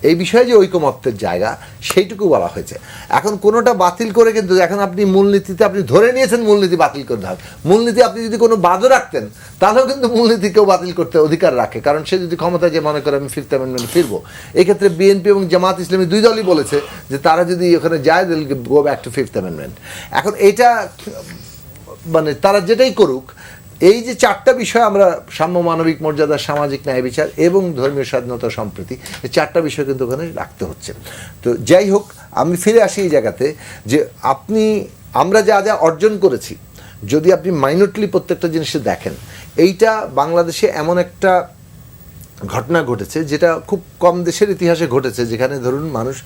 এই বিষয়ে যে ঐকমত্যের জায়গা সেইটুকু বলা হয়েছে। এখন কোনোটা বাতিল করে, কিন্তু এখন আপনি মূলনীতিতে আপনি ধরে নিয়েছেন মূলনীতি বাতিল করতে হবে। মূলনীতি আপনি যদি কোনো বাদও রাখতেন তাহলেও কিন্তু মূলনীতিকেও বাতিল করতে অধিকার রাখে, কারণ সে যদি ক্ষমতায় যে মনে করে আমি ফিফথ অ্যামেন্ডমেন্ট ফিরবো। এক্ষেত্রে বিএনপি এবং জামাত ইসলামী দুই দলই বলেছে যে তারা যদি ওখানে যায় দিল go back to fifth amendment. এখন এটা মানে তারা যেটাই করুক, এই যে চারটা বিষয় আমরা সাম্য, মানবিক মর্যাদা, সামাজিক ন্যায় বিচার এবং ধর্মীয় স্বাধীনতা সম্প্রীতি, এই চারটা বিষয় কিন্তু ওখানে রাখতে হচ্ছে। তো যাই হোক, আমি ফিরে আসি এই জায়গাতে যে আমরা যা যা অর্জন করেছি, যদি আপনি মাইনরলি প্রত্যেকটা জিনিসে দেখেন, এইটা বাংলাদেশে এমন একটা ঘটনা ঘটেছে যেটা খুব কম দেশের ইতিহাসে ঘটেছে, যেখানে ধরুন মানুষ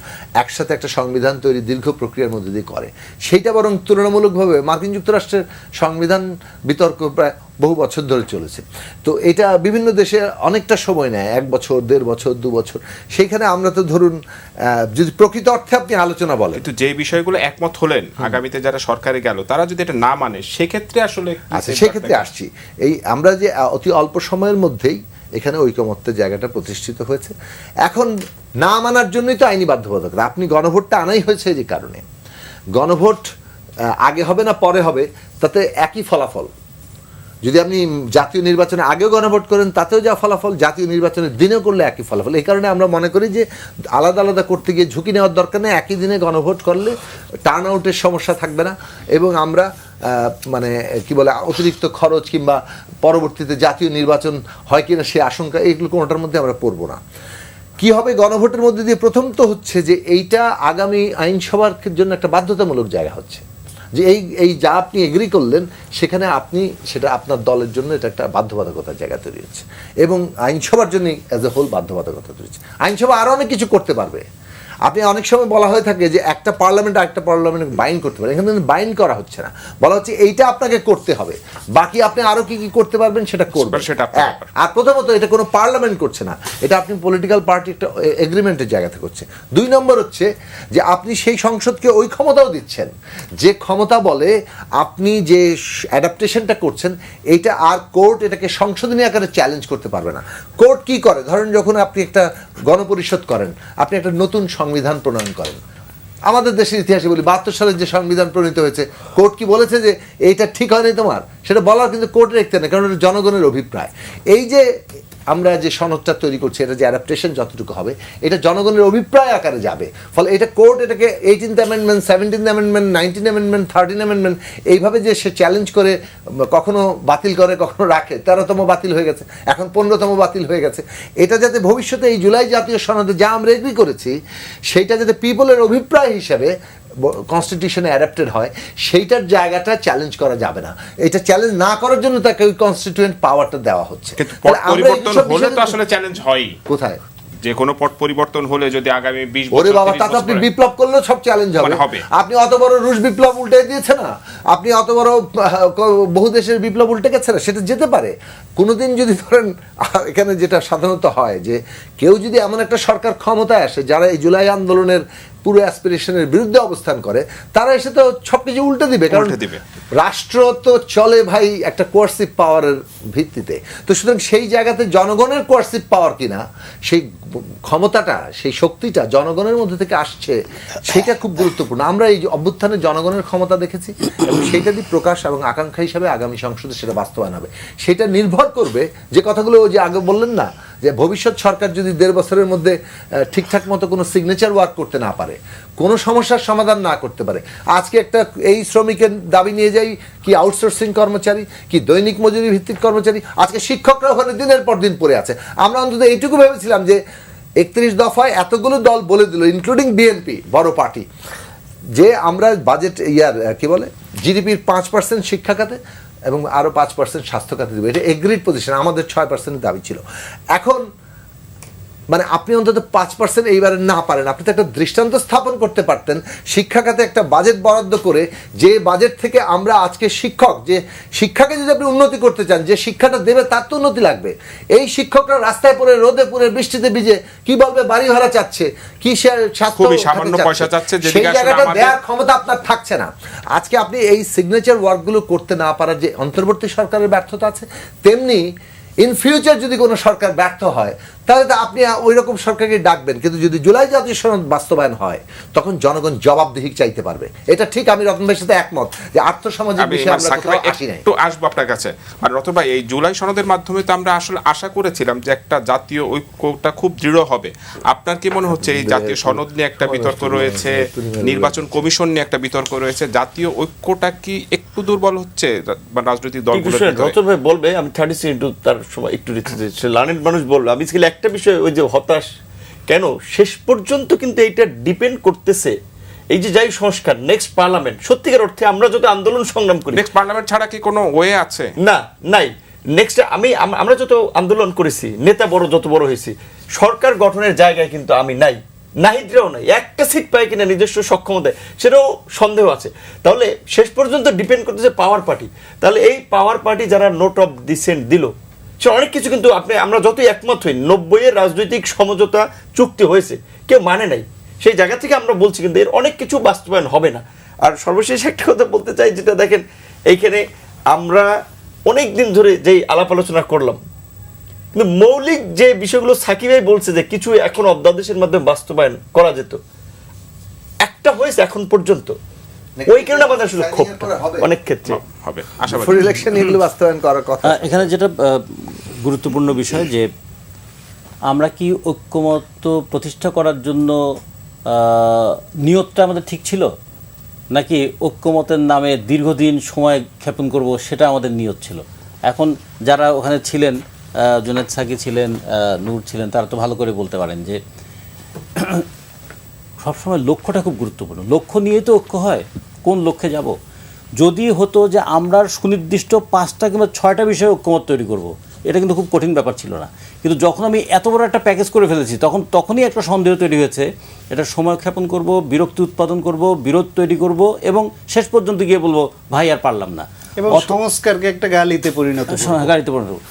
একসাথে একটা সংবিধান তৈরি দীর্ঘ প্রক্রিয়ার মধ্যে দিয়ে করে। সেইটা বরং তুলনামূলকভাবে মার্কিন যুক্তরাষ্ট্রের সংবিধান বিতর্ক প্রায় বহু বছর ধরে চলেছে। তো এটা বিভিন্ন দেশে অনেকটা সময় নেয়, 1 বছর, 1.5 বছর, 2 বছর। সেইখানে আমরা তো ধরুন যদি প্রকৃত অর্থে আপনি আলোচনা বলেন, কিন্তু যে বিষয়গুলো একমত হলেন আগামীতে যারা সরকারে গেল তারা যদি এটা না মানে, সেক্ষেত্রে আসলে আচ্ছা সেক্ষেত্রে আসছি, এই আমরা যে অতি অল্প সময়ের মধ্যেই এখানে ঐকমত্যের জায়গাটা প্রতিষ্ঠিত হয়েছে। এখন না মানার জন্যই তো আইনি বাধ্যবাধকতা। আপনি গণভোটটা আনাই হয়েছে যে কারণে, গণভোট আগে হবে না পরে হবে তাতে একই ফলাফল। যদি আপনি জাতীয় নির্বাচনে আগেও গণভোট করেন তাতেও যা ফলাফল, জাতীয় নির্বাচনের দিনেও করলে একই ফলাফল। এই কারণে আমরা মনে করি যে আলাদা আলাদা করতে গিয়ে ঝুঁকি নেওয়ার দরকার নেই। একই দিনে গণভোট করলে টার্ন আউটের সমস্যা থাকবে না, এবং আমরা মানে কি বলে অতিরিক্ত খরচ কিংবা পরবর্তীতে জাতীয় নির্বাচন হয় কিনা সে আশঙ্কা, এইগুলো কোনোটার মধ্যে আমরা পড়বো না। কি হবে গণভোটের মধ্যে দিয়ে? প্রথম তো হচ্ছে যে এইটা আগামী আইনসভার জন্য একটা বাধ্যতামূলক জায়গা হচ্ছে, যে এই যা আপনি এগ্রি করলেন সেখানে আপনি সেটা আপনার দলের জন্য এটা একটা বাধ্যবাধকতার জায়গা তৈরি হচ্ছে, এবং আইনসভার জন্য অ্যাজ এ হোল বাধ্যবাধকতা তৈরি হচ্ছে। আইনসভা আরও অনেক কিছু করতে পারবে। আপনি অনেক সময় বলা হয়ে থাকে যে একটা পার্লামেন্ট আরেকটা পার্লামেন্ট বাইন্ড করতে পারে, এখানে বাইন্ড করা হচ্ছে না, বলা হচ্ছে এইটা আপনাকে করতে হবে, বাকি আপনি আরও কি কি করতে পারবেন সেটা করবেন। আর প্রথমত এটা কোনো পার্লামেন্ট করছে না, এটা আপনি পলিটিক্যাল পার্টি একটা এগ্রিমেন্টের জায়গাতে করছে। 2 নম্বর হচ্ছে যে আপনি সেই সংসদকে ওই ক্ষমতাও দিচ্ছেন যে ক্ষমতা বলে আপনি যে অ্যাডাপ্টেশনটা করছেন এইটা আর কোর্ট এটাকে সংশোধনী আকারে চ্যালেঞ্জ করতে পারবে না। কোর্ট কি করে? ধরেন যখন আপনি একটা গণপরিষদ করেন, আপনি একটা নতুন সংবিধান প্রণয়ন করেন, আমাদের দেশের ইতিহাসে বলি 72 সালে যে সংবিধান প্রণীত হয়েছে, কোর্ট কি বলেছে যে এইটা ঠিক হয়নি তোমার? সেটা বলার কিন্তু কোর্টের দেখতে নেই, কারণ এটা জনগণের অভিপ্রায়। এই যে আমরা যে সনদটা তৈরি করছি, এটা যে অ্যাডাপ্টেশন যতটুকু হবে এটা জনগণের অভিপ্রায় আকারে যাবে, ফলে এটা কোর্ট এটাকে 18th amendment, 17th amendment, 19th amendment, 13th amendment এইভাবে যে সে চ্যালেঞ্জ করে কখনো বাতিল করে কখনো রাখে। 13তম বাতিল হয়ে গেছে, এখন 15তম বাতিল হয়ে গেছে। এটা যাতে ভবিষ্যতে এই জুলাই জাতীয় সনদে যা আমরা এগ্রি করেছি সেইটা যাতে পিপলের অভিপ্রায় হিসাবে কনস্টিটিউশনে অ্যাডাপ্টেড হয়, সেইটার জায়গাটা চ্যালেঞ্জ করা যাবে না। এটা চ্যালেঞ্জ না করার জন্য তাকে ওই কনস্টিটিউয়েন্ট পাওয়ারটা দেওয়া হচ্ছে। কিন্তু পট পরিবর্তন হলে তো আসলে চ্যালেঞ্জ হয় কোথায়? যে কোনো পট পরিবর্তন হলে যদি আগামী 20 বছর, ওরে বাবা, তাতে আপনি বিপ্লব করলেও সব চ্যালেঞ্জ হবে। আপনি অত বড় রুশ বিপ্লব উল্টে দিয়েছে না, আপনি অত বড় বহু দেশের বিপ্লব উল্টে গেছে না, সেটা যেতে পারে কোনোদিন। যদি ধরেন এখানে যেটা সাধারণত হয় যে কেউ যদি এমন একটা সরকার ক্ষমতায় আসে যারা এই জুলাই আন্দোলনের পুরো অ্যাসপিরেশনের বিরুদ্ধে অবস্থান করে, তারা এসে তো সবকিছু উল্টে দিবে, কারণ রাষ্ট্র তো চলে ভাই একটা কোয়ার্সিভ পাওয়ারের ভিত্তিতে। তো সুতরাং সেই জায়গাতে জনগণের কোয়ার্সিভ পাওয়ার কিনা, সেই ক্ষমতাটা, সেই শক্তিটা জনগণের মধ্যে থেকে আসছে, সেটা খুব গুরুত্বপূর্ণ। আমরা এই অভ্যুত্থানে জনগণের ক্ষমতা দেখেছি, এবং সেইটা দিয়ে প্রকাশ এবং আকাঙ্ক্ষা হিসাবে আগামী সংসদে সেটা বাস্তবায়ন হবে। সেটা নির্ভর করবে যে কথাগুলো যে আগে বললেন না, যে ভবিষ্যৎ সরকার যদি 1.5 বছরের মধ্যে ঠিকঠাক মতো কোনো সিগনেচার ওয়ার্ক করতে না পারে, কোনো সমস্যার সমাধান না করতে পারে, আজকে একটা এই শ্রমিকের দাবি নিয়ে যাই, কি আউটসোর্সিং কর্মচারী, কি দৈনিক মজুরি ভিত্তিক কর্মচারী, আজকে শিক্ষকরা ওখানে দিনের পর দিন পড়ে আছে। আমরা অন্তত এইটুকু ভেবেছিলাম যে 31 দফায় এতগুলো দল বলে দিল, ইনক্লুডিং বিএনপি, বড় পার্টি, যে আমরা বাজেট কি বলে জিডিপির 5% শিক্ষা খাতে এবং আরও 5% স্বাস্থ্য খাতে দেবে। এটা এগ্রিড পজিশন, আমাদের 6% দাবি ছিল। এখন মানে আপনি অন্তত 5% এইবারে না পারেন, আপনি তো একটা দৃষ্টান্ত স্থাপন করতে পারতেন শিক্ষা খাতে একটা বাজেট বরাদ্দ করে, যে বাজেট থেকে আমরা আজকে শিক্ষক, যে শিক্ষাকে যদি আপনি উন্নতি করতে চান, যে শিক্ষাটা দেবে তার তো উন্নতি লাগবে। এই শিক্ষকরা রাস্তায় পড়ে, রোদে পড়ে, বৃষ্টিতে ভিজে কি বলবে, বাড়ি ভাড়া চাচ্ছে, কি সেই জায়গাটা দেওয়ার ক্ষমতা আপনার থাকছে না। আজকে আপনি এই সিগনেচার ওয়ার্কগুলো করতে না পারার যে অন্তর্বর্তী সরকারের ব্যর্থতা আছে, তেমনি ইন ফিউচার যদি কোনো সরকার ব্যর্থ হয় তাহলে তো আপনি ওই রকম সরকারকে ডাকবেন, কিন্তু যদি জুলাই জাতীয় সনদ বাস্তবায়ন হয় তখন জনগণ জবাবদিহি চাইতে পারবে। এটা ঠিক, আমি রতন ভাইয়ের সাথে একমত যে আর্থসামাজিক আমি বিষয়ে আমরা সাকিব কোথাও ভাই আসি নাই। একটু আসবো আপনার কাছে। আর রতন ভাই, এই জুলাই সনদের মাধ্যমে তো আমরা আসলে আশা করেছিলাম যে একটা জাতীয় ঐক্যটা খুব দৃঢ় হবে। আপনার কি মনে হচ্ছে এই জাতীয় সনদ নিয়ে একটা বিতর্ক রয়েছে, নির্বাচন কমিশন নিয়ে একটা বিতর্ক রয়েছে, জাতীয় ঐক্যটা কি একটু দুর্বল হচ্ছে বা রাজনৈতিক দলগুলোর ভিতরে? রতন ভাই বলবে, আমি 30 সেকেন্ড তার সময় একটু দিতে, সে লার্নেড মানুষ বলবে। আমি আজকে একটা বিষয়, ওই যে হতাশ কেন, শেষ পর্যন্ত কিন্তু এইটা ডিপেন্ড করতেছে এই যে যাই সংস্কার, নেক্সট পার্লামেন্ট, সত্যিকার অর্থে আমরা যদি আন্দোলন সংগ্রাম করি, নেক্সট পার্লামেন্ট ছাড়া কি কোনো ওয়ে আছে? না, নাই। নেক্সট আমরা যত আন্দোলন করেছি, নেতা যত বড় হয়েছি, সরকার গঠনের জায়গায় কিন্তু আমি নাই, নাহিদরাও নাই। একটা সিট পায় কিনা নিজস্ব সক্ষমতায়, সেটাও সন্দেহ আছে। তাহলে শেষ পর্যন্ত ডিপেন্ড করতেছে পাওয়ার পার্টি। তাহলে এই পাওয়ার পার্টি যারা নোট অফ ডিসেন্ট দিল, সে অনেক কিছু কিন্তু আমরা যতই একমত হই, 90-এর রাজনৈতিক সমঝোতা চুক্তি হয়েছে, কেউ মানে নাই। সেই জায়গা থেকে আমরা বলছি কিন্তু এর অনেক কিছু বাস্তবায়ন হবে না। আর সর্বশেষ একটা কথা বলতে চাই, যেটা দেখেন এইখানে আমরা অনেক দিন ধরে যেই আলাপ আলোচনা করলাম, কিন্তু মৌলিক যে বিষয়গুলো সাকিব ভাই বলছে যে কিছু এখন অধ্যাদেশের মাধ্যমে বাস্তবায়ন করা যেত, একটা হয়েছে এখন পর্যন্ত। ওই কারণে আমাদের আসলে ক্ষোভটা অনেক ক্ষেত্রে হবে আশাবাদী। ফর ইলেকশন এগুলো বাস্তবায়ন করার কথা। এখানে যেটা গুরুত্বপূর্ণ বিষয় যে আমরা কি ঐক্যমত্য প্রতিষ্ঠা করার জন্য নিয়তটা আমাদের ঠিক ছিল, নাকি ঐক্যমতের নামে দীর্ঘদিন সময় ক্ষেপণ করব সেটা আমাদের নিয়ত ছিল? এখন যারা ওখানে ছিলেন, জুনায়েদ সাকি ছিলেন, নূর ছিলেন, তারা তো ভালো করে বলতে পারেন যে সবসময় লক্ষ্যটা খুব গুরুত্বপূর্ণ। লক্ষ্য নিয়েই তো ঐক্য হয়, কোন লক্ষ্যে যাব। যদি হতো যে আমরা সুনির্দিষ্ট 5টা কিংবা 6টা বিষয়ে ঐক্যমত তৈরি করব, এটা কিন্তু খুব কঠিন ব্যাপার ছিল না। কিন্তু যখন আমি এত বড় একটা প্যাকেজ করে ফেলেছি, তখনই একটা সন্দেহ তৈরি হয়েছে। এটা সময় ক্ষেপণ করব, বিরক্তি উৎপাদন করব, বিরোধ তৈরি করব, এবং শেষ পর্যন্ত গিয়ে বলবো ভাই আর পারলাম না, এবং সংস্কারকে একটা গালিতে পরিণত করব। গাড়িতে পরিণত করব।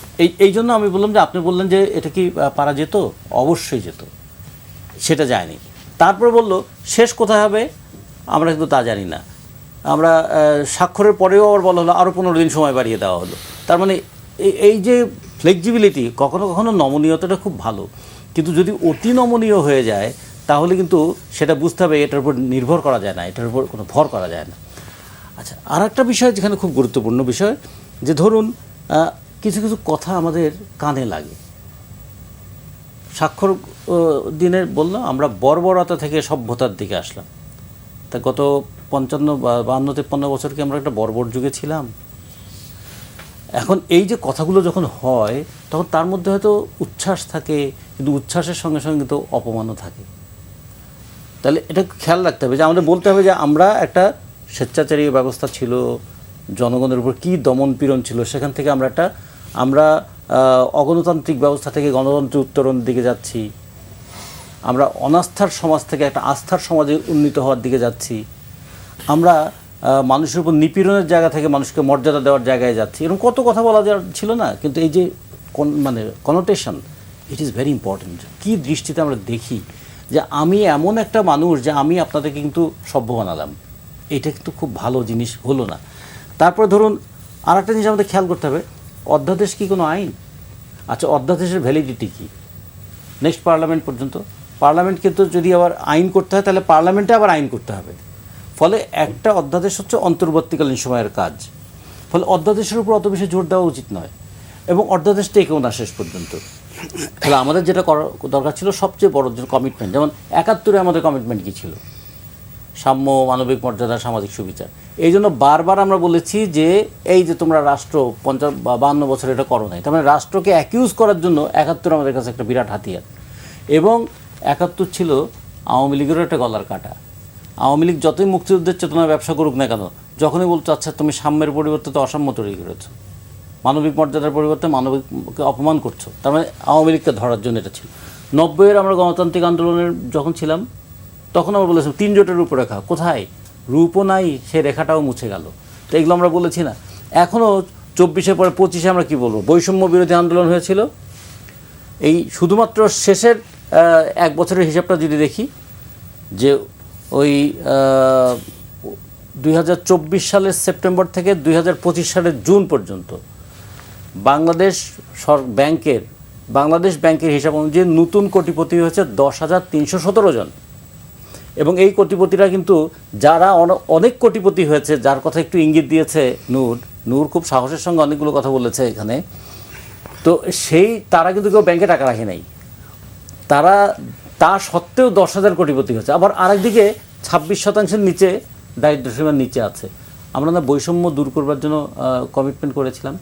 এই জন্য আমি বললাম যে আপনি বললেন যে এটা কি পারা যেত, অবশ্যই যেত, সেটা যায়নি। তারপর বলল শেষ কোথায় হবে আমরা কিন্তু তা জানি না। আমরা স্বাক্ষরের পরেও আবার বলা হলো আরও 15 দিন সময় বাড়িয়ে দেওয়া হলো। তার মানে এই যে ফ্লেক্সিবিলিটি, কখনো কখনো নমনীয়তাটা খুব ভালো, কিন্তু যদি অতি নমনীয় হয়ে যায় তাহলে কিন্তু সেটা বুঝতে হবে এটার উপর নির্ভর করা যায় না, এটার উপর কোনো ভর করা যায় না। আচ্ছা, আর একটা বিষয় যেখানে খুব গুরুত্বপূর্ণ বিষয়, যে ধরুন কিছু কিছু কথা আমাদের কানে লাগে। স্বাক্ষর দিনের বললাম আমরা বর্বরতা থেকে সভ্যতার দিকে আসলাম। তা গত 55-53 বছর কি আমরা একটা বর্বর যুগে ছিলাম? এখন এই যে কথাগুলো যখন হয় তখন তার মধ্যে হয়তো উচ্ছ্বাস থাকে, কিন্তু উচ্ছ্বাসের সঙ্গে সঙ্গে কিন্তু অপমানও থাকে। তাহলে এটা খেয়াল রাখতে হবে যে আমাদের বলতে হবে যে আমরা একটা স্বেচ্ছাচারী ব্যবস্থা ছিল, জনগণের উপর কী দমন পীড়ন ছিল, সেখান থেকে আমরা অগণতান্ত্রিক ব্যবস্থা থেকে গণতন্ত্রের উত্তরণের দিকে যাচ্ছি, আমরা অনাস্থার সমাজ থেকে একটা আস্থার সমাজে উন্নীত হওয়ার দিকে যাচ্ছি, আমরা মানুষের উপর নিপীড়নের জায়গা থেকে মানুষকে মর্যাদা দেওয়ার জায়গায় যাচ্ছি। এরকম কত কথা বলা ছিল না? কিন্তু এই যে connotation, it is very important. কী দৃষ্টিতে আমরা দেখি যে আমি এমন একটা মানুষ যে আমি আপনাদেরকে কিন্তু সভ্য বানালাম, এটা কিন্তু খুব ভালো জিনিস হলো না। তারপরে ধরুন আর একটা জিনিস আমাদের খেয়াল করতে হবে, অধ্যাদেশ কি কোনো আইন? আচ্ছা, অধ্যাদেশের ভ্যালিডিটি কী? নেক্সট পার্লামেন্ট পর্যন্ত। পার্লামেন্ট কিন্তু যদি আবার আইন করতে হয় তাহলে পার্লামেন্টে আবার আইন করতে হবে। ফলে একটা অধ্যাদেশ হচ্ছে অন্তর্বর্তীকালীন সময়ের কাজ। ফলে অধ্যাদেশের উপর অত বেশি জোর দেওয়া উচিত নয়, এবং অধ্যাদেশ টেকেও না শেষ পর্যন্ত। তাহলে আমাদের যেটা দরকার ছিল সবচেয়ে বড় যে কমিটমেন্ট, যেমন 71-এ আমাদের কমিটমেন্ট কী ছিল? সাম্য, মানবিক মর্যাদা, সামাজিক সুবিচার। এই জন্য বারবার আমরা বলেছি যে এই যে তোমরা রাষ্ট্র 52 বছর এটা করো নাই, তার মানে রাষ্ট্রকে অ্যাকিউজ করার জন্য 71 আমাদের কাছে একটা বিরাট হাতিয়ার। এবং 71 ছিল আওয়ামী লীগেরও একটা গলার কাটা। আওয়ামী লীগ যতই মুক্তিযুদ্ধের চেতনায় ব্যবসা করুক না কেন, যখনই বলতো আচ্ছা তুমি সাম্যের পরিবর্তে তো অসাম্য তৈরি করেছো, মানবিক মর্যাদার পরিবর্তে মানবিককে অপমান করছো, তার মানে আওয়ামী লীগকে ধরার জন্য এটা ছিল। 90-এর আমরা গণতান্ত্রিক আন্দোলনের যখন ছিলাম তখন আমরা বলেছিলাম 3 জোটের রূপরেখা কোথায়? রূপও নাই, সেই রেখাটাও মুছে গেল। তো এগুলো আমরা বলেছি না? এখনও 24-এর পরে 25-এ আমরা কী বলবো? বৈষম্য বিরোধী আন্দোলন হয়েছিল। এই শুধুমাত্র শেষের 1 বছরের হিসাবটা যদি দেখি, যে ওই 2024 সালের সেপ্টেম্বর থেকে 2025 সালের জুন পর্যন্ত বাংলাদেশ ব্যাংকের হিসাব অনুযায়ী নতুন কোটিপতি হয়েছে 10,317 জন। এবং এই কোটিপতিরা কিন্তু যারা অনেক কোটিপতি হয়েছে, যার কথা একটু ইঙ্গিত দিয়েছে নূর খুব সাহসের সঙ্গে অনেকগুলো কথা বলেছে এখানে, তো তারা কিন্তু কেউ ব্যাংকে টাকা রাখে নাই, তারা তা সত্ত্বেও 10,000 কোটিপতি হয়েছে। আবার আরেকদিকে 26% নিচে দারিদ্র্যসীমার নিচে আছে। আমরা না বৈষম্য দূর করবার জন্য কমিটমেন্ট করেছিলাম।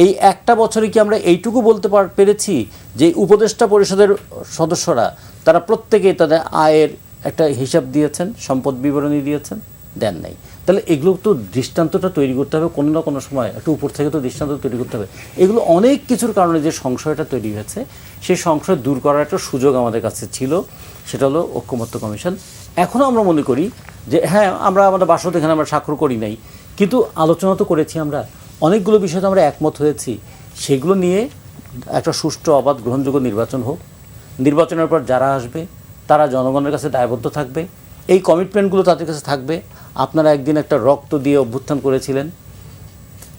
এই একটা বছরে কি আমরা এইটুকু বলতে পেরেছি যে উপদেষ্টা পরিষদের সদস্যরা তারা প্রত্যেকেই তাদের আয়ের একটা হিসাব দিয়েছেন, সম্পদ বিবরণী দিয়েছেন? দেন নাই। তাহলে এগুলো তো দৃষ্টান্তটা তৈরি করতে হবে কোনো না কোনো সময়, একটু উপর থেকে তো দৃষ্টান্ত তৈরি করতে হবে। এগুলো অনেক কিছুর কারণে যে সংশয়টা তৈরি হয়েছে, সেই সংশয় দূর করার একটা সুযোগ আমাদের কাছে ছিল, সেটা হলো ঐকমত্য কমিশন। এখনও আমরা মনে করি যে হ্যাঁ, আমরা আমাদের বাসদ এখানে আমরা স্বাক্ষর করি নাই, কিন্তু আলোচনা তো করেছি, আমরা অনেকগুলো বিষয়ে আমরা একমত হয়েছি। সেগুলো নিয়ে একটা সুষ্ঠু, অবাধ, গ্রহণযোগ্য নির্বাচন হোক। নির্বাচনের পর যারা আসবে তারা জনগণের কাছে দায়বদ্ধ থাকবে, এই কমিটমেন্টগুলো তাদের কাছে থাকবে। আপনারা একদিন একটা রক্ত দিয়ে অভ্যুত্থান করেছিলেন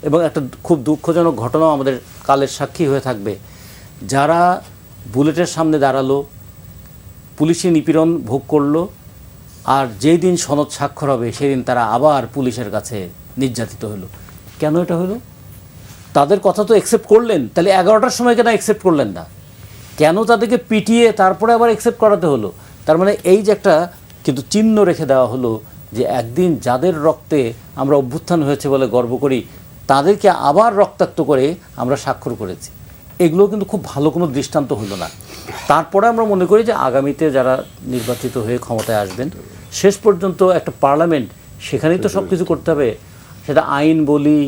এবং একটা খুব দুঃখজনক ঘটনাও আমাদের কালের সাক্ষী হয়ে থাকবে। যারা বুলেটের সামনে দাঁড়ালো, পুলিশি নিপীড়ন ভোগ করলো, আর যেই দিন সনদ স্বাক্ষর হবে সেদিন তারা আবার পুলিশের কাছে নির্যাতিত হলো। কেন এটা হলো? তাদের কথা তো অ্যাকসেপ্ট করলেন, তাহলে 11টার সময় কেন অ্যাকসেপ্ট করলেন না? কেন তাদেরকে পিটিয়ে তারপরে আবার অ্যাকসেপ্ট করাতে হলো? তার মানে এই যে একটা কিন্তু চিহ্ন রেখে দেওয়া হলো যে একদিন যাদের রক্তে আমরা অভ্যুত্থান হয়েছে বলে গর্ব করি, তাদেরকে আবার রক্তাক্ত করে আমরা স্বাক্ষর করেছি। এগুলো কিন্তু খুব ভালো কোনো দৃষ্টান্ত হলো না। তারপরে আমরা মনে করি যে আগামীতে যারা নির্বাচিত হয়ে ক্ষমতায় আসবেন, শেষ পর্যন্ত একটা পার্লামেন্ট, সেখানেই তো সব কিছু করতে হবে। সেটা আইন বলি,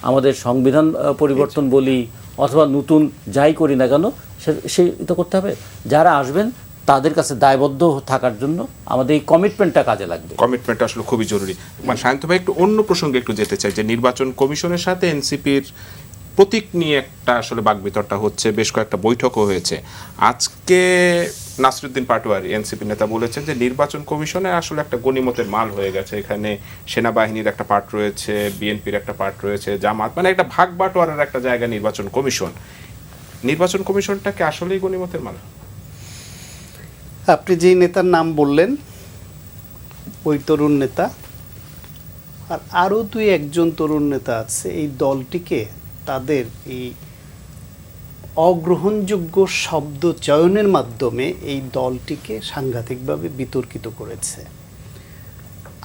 আমাদের সংবিধান পরিবর্তন বলি, অথবা নতুন যাই করি না কেন, সেই তো করতে হবে। যারা আসবেন তাদের কাছে দায়বদ্ধ থাকার জন্য আমাদের এই কমিটমেন্টটা কাজে লাগবে। কমিটমেন্টটা আসলে খুবই জরুরি। মানে সায়ন্ত ভাই, একটু অন্য প্রসঙ্গে একটু যেতে চাই যে নির্বাচন কমিশনের সাথে এনসিপির প্রতীক নিয়ে একটা আসলে বাকবিতরটা হচ্ছে, বেশ কয়েকটা বৈঠকও হয়েছে। আজকে নাসিরুদ্দিন পাটোয়ারি এনসিপি নেতা বলেছেন যে নির্বাচন কমিশনে আসলে একটা গনিমতের মাল হয়ে গেছে, এখানে সেনাবাহিনীর একটা পার্ট রয়েছে, বিএনপির একটা পার্ট রয়েছে, জামাত, মানে একটা ভাগ বাটোয়ারের একটা জায়গা নির্বাচন কমিশন। নির্বাচন কমিশনটাকে আসলেই গনিমতের মাল? আপনি যেই নেতার নাম বললেন, ওই তরুণ নেতা আর আরও 2-1 তরুণ নেতা আছে, এই দলটিকে তাদের এই অগ্রহণযোগ্য শব্দ চয়নের মাধ্যমে এই দলটিকে সাংঘাতিকভাবে বিতর্কিত করেছে।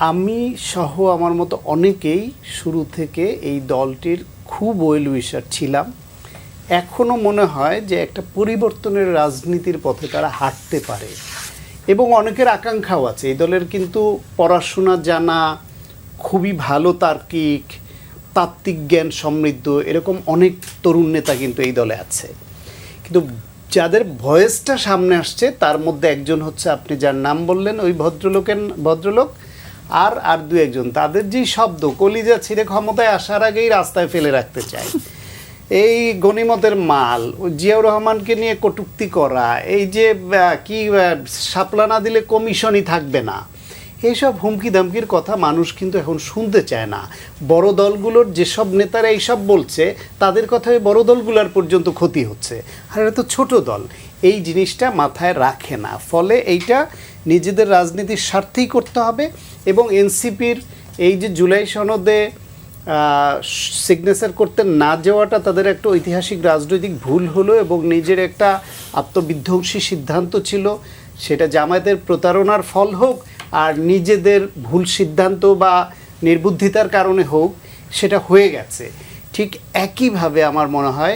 আমি সহ আমার মতো অনেকেই শুরু থেকে এই দলটির খুব ওয়েল উইশার ছিলাম। এখনও মনে হয় যে একটা পরিবর্তনের রাজনীতির পথে তারা হাঁটতে পারে এবং অনেকের আকাঙ্ক্ষাও আছে। এই দলের কিন্তু পড়াশোনা জানা, খুবই ভালো তার্কিক, তাত্ত্বিক জ্ঞান সমৃদ্ধ এরকম অনেক তরুণ নেতা কিন্তু এই দলে আছে। কিন্তু যাদের ভয়েসটা সামনে আসছে তার মধ্যে একজন হচ্ছে আপনি যার নাম বললেন, ওই ভদ্রলোক, আর 2-1 তাদের যেই শব্দ কলিজা ছিঁড়ে ক্ষমতায় আসার আগেই রাস্তায় ফেলে রাখতে চায়। এই গনিমতের মাল, জিয়াউর রহমানকে নিয়ে কটূক্তি করা, এই যে শাপলা না দিলে কমিশনই থাকবে না, এইসব হুমকি ধামকির কথা মানুষ কিন্তু এখন শুনতে চায় না। বড় দলগুলোর যেসব নেতারা এইসব বলছে তাদের কথায় বড় দলগুলোর পর্যন্ত ক্ষতি হচ্ছে, আর এটা তো ছোট দল, এই জিনিসটা মাথায় রাখে না। ফলে এইটা নিজেদের রাজনীতির স্বার্থেই করতে হবে। এবং এনসিপির এই যে জুলাই সনদে সিগনেচার করতে না যাওয়াটা তাদের একটা ঐতিহাসিক রাজনৈতিক ভুল হলো এবং নিজের একটা আত্মবিধ্বংসী সিদ্ধান্ত ছিল। সেটা জামায়াতের প্রতারণার ফল হোক আর নিজেদের ভুল সিদ্ধান্ত বা নির্বুদ্ধিতার কারণে হোক, সেটা হয়ে গেছে। ঠিক একইভাবে আমার মনে হয়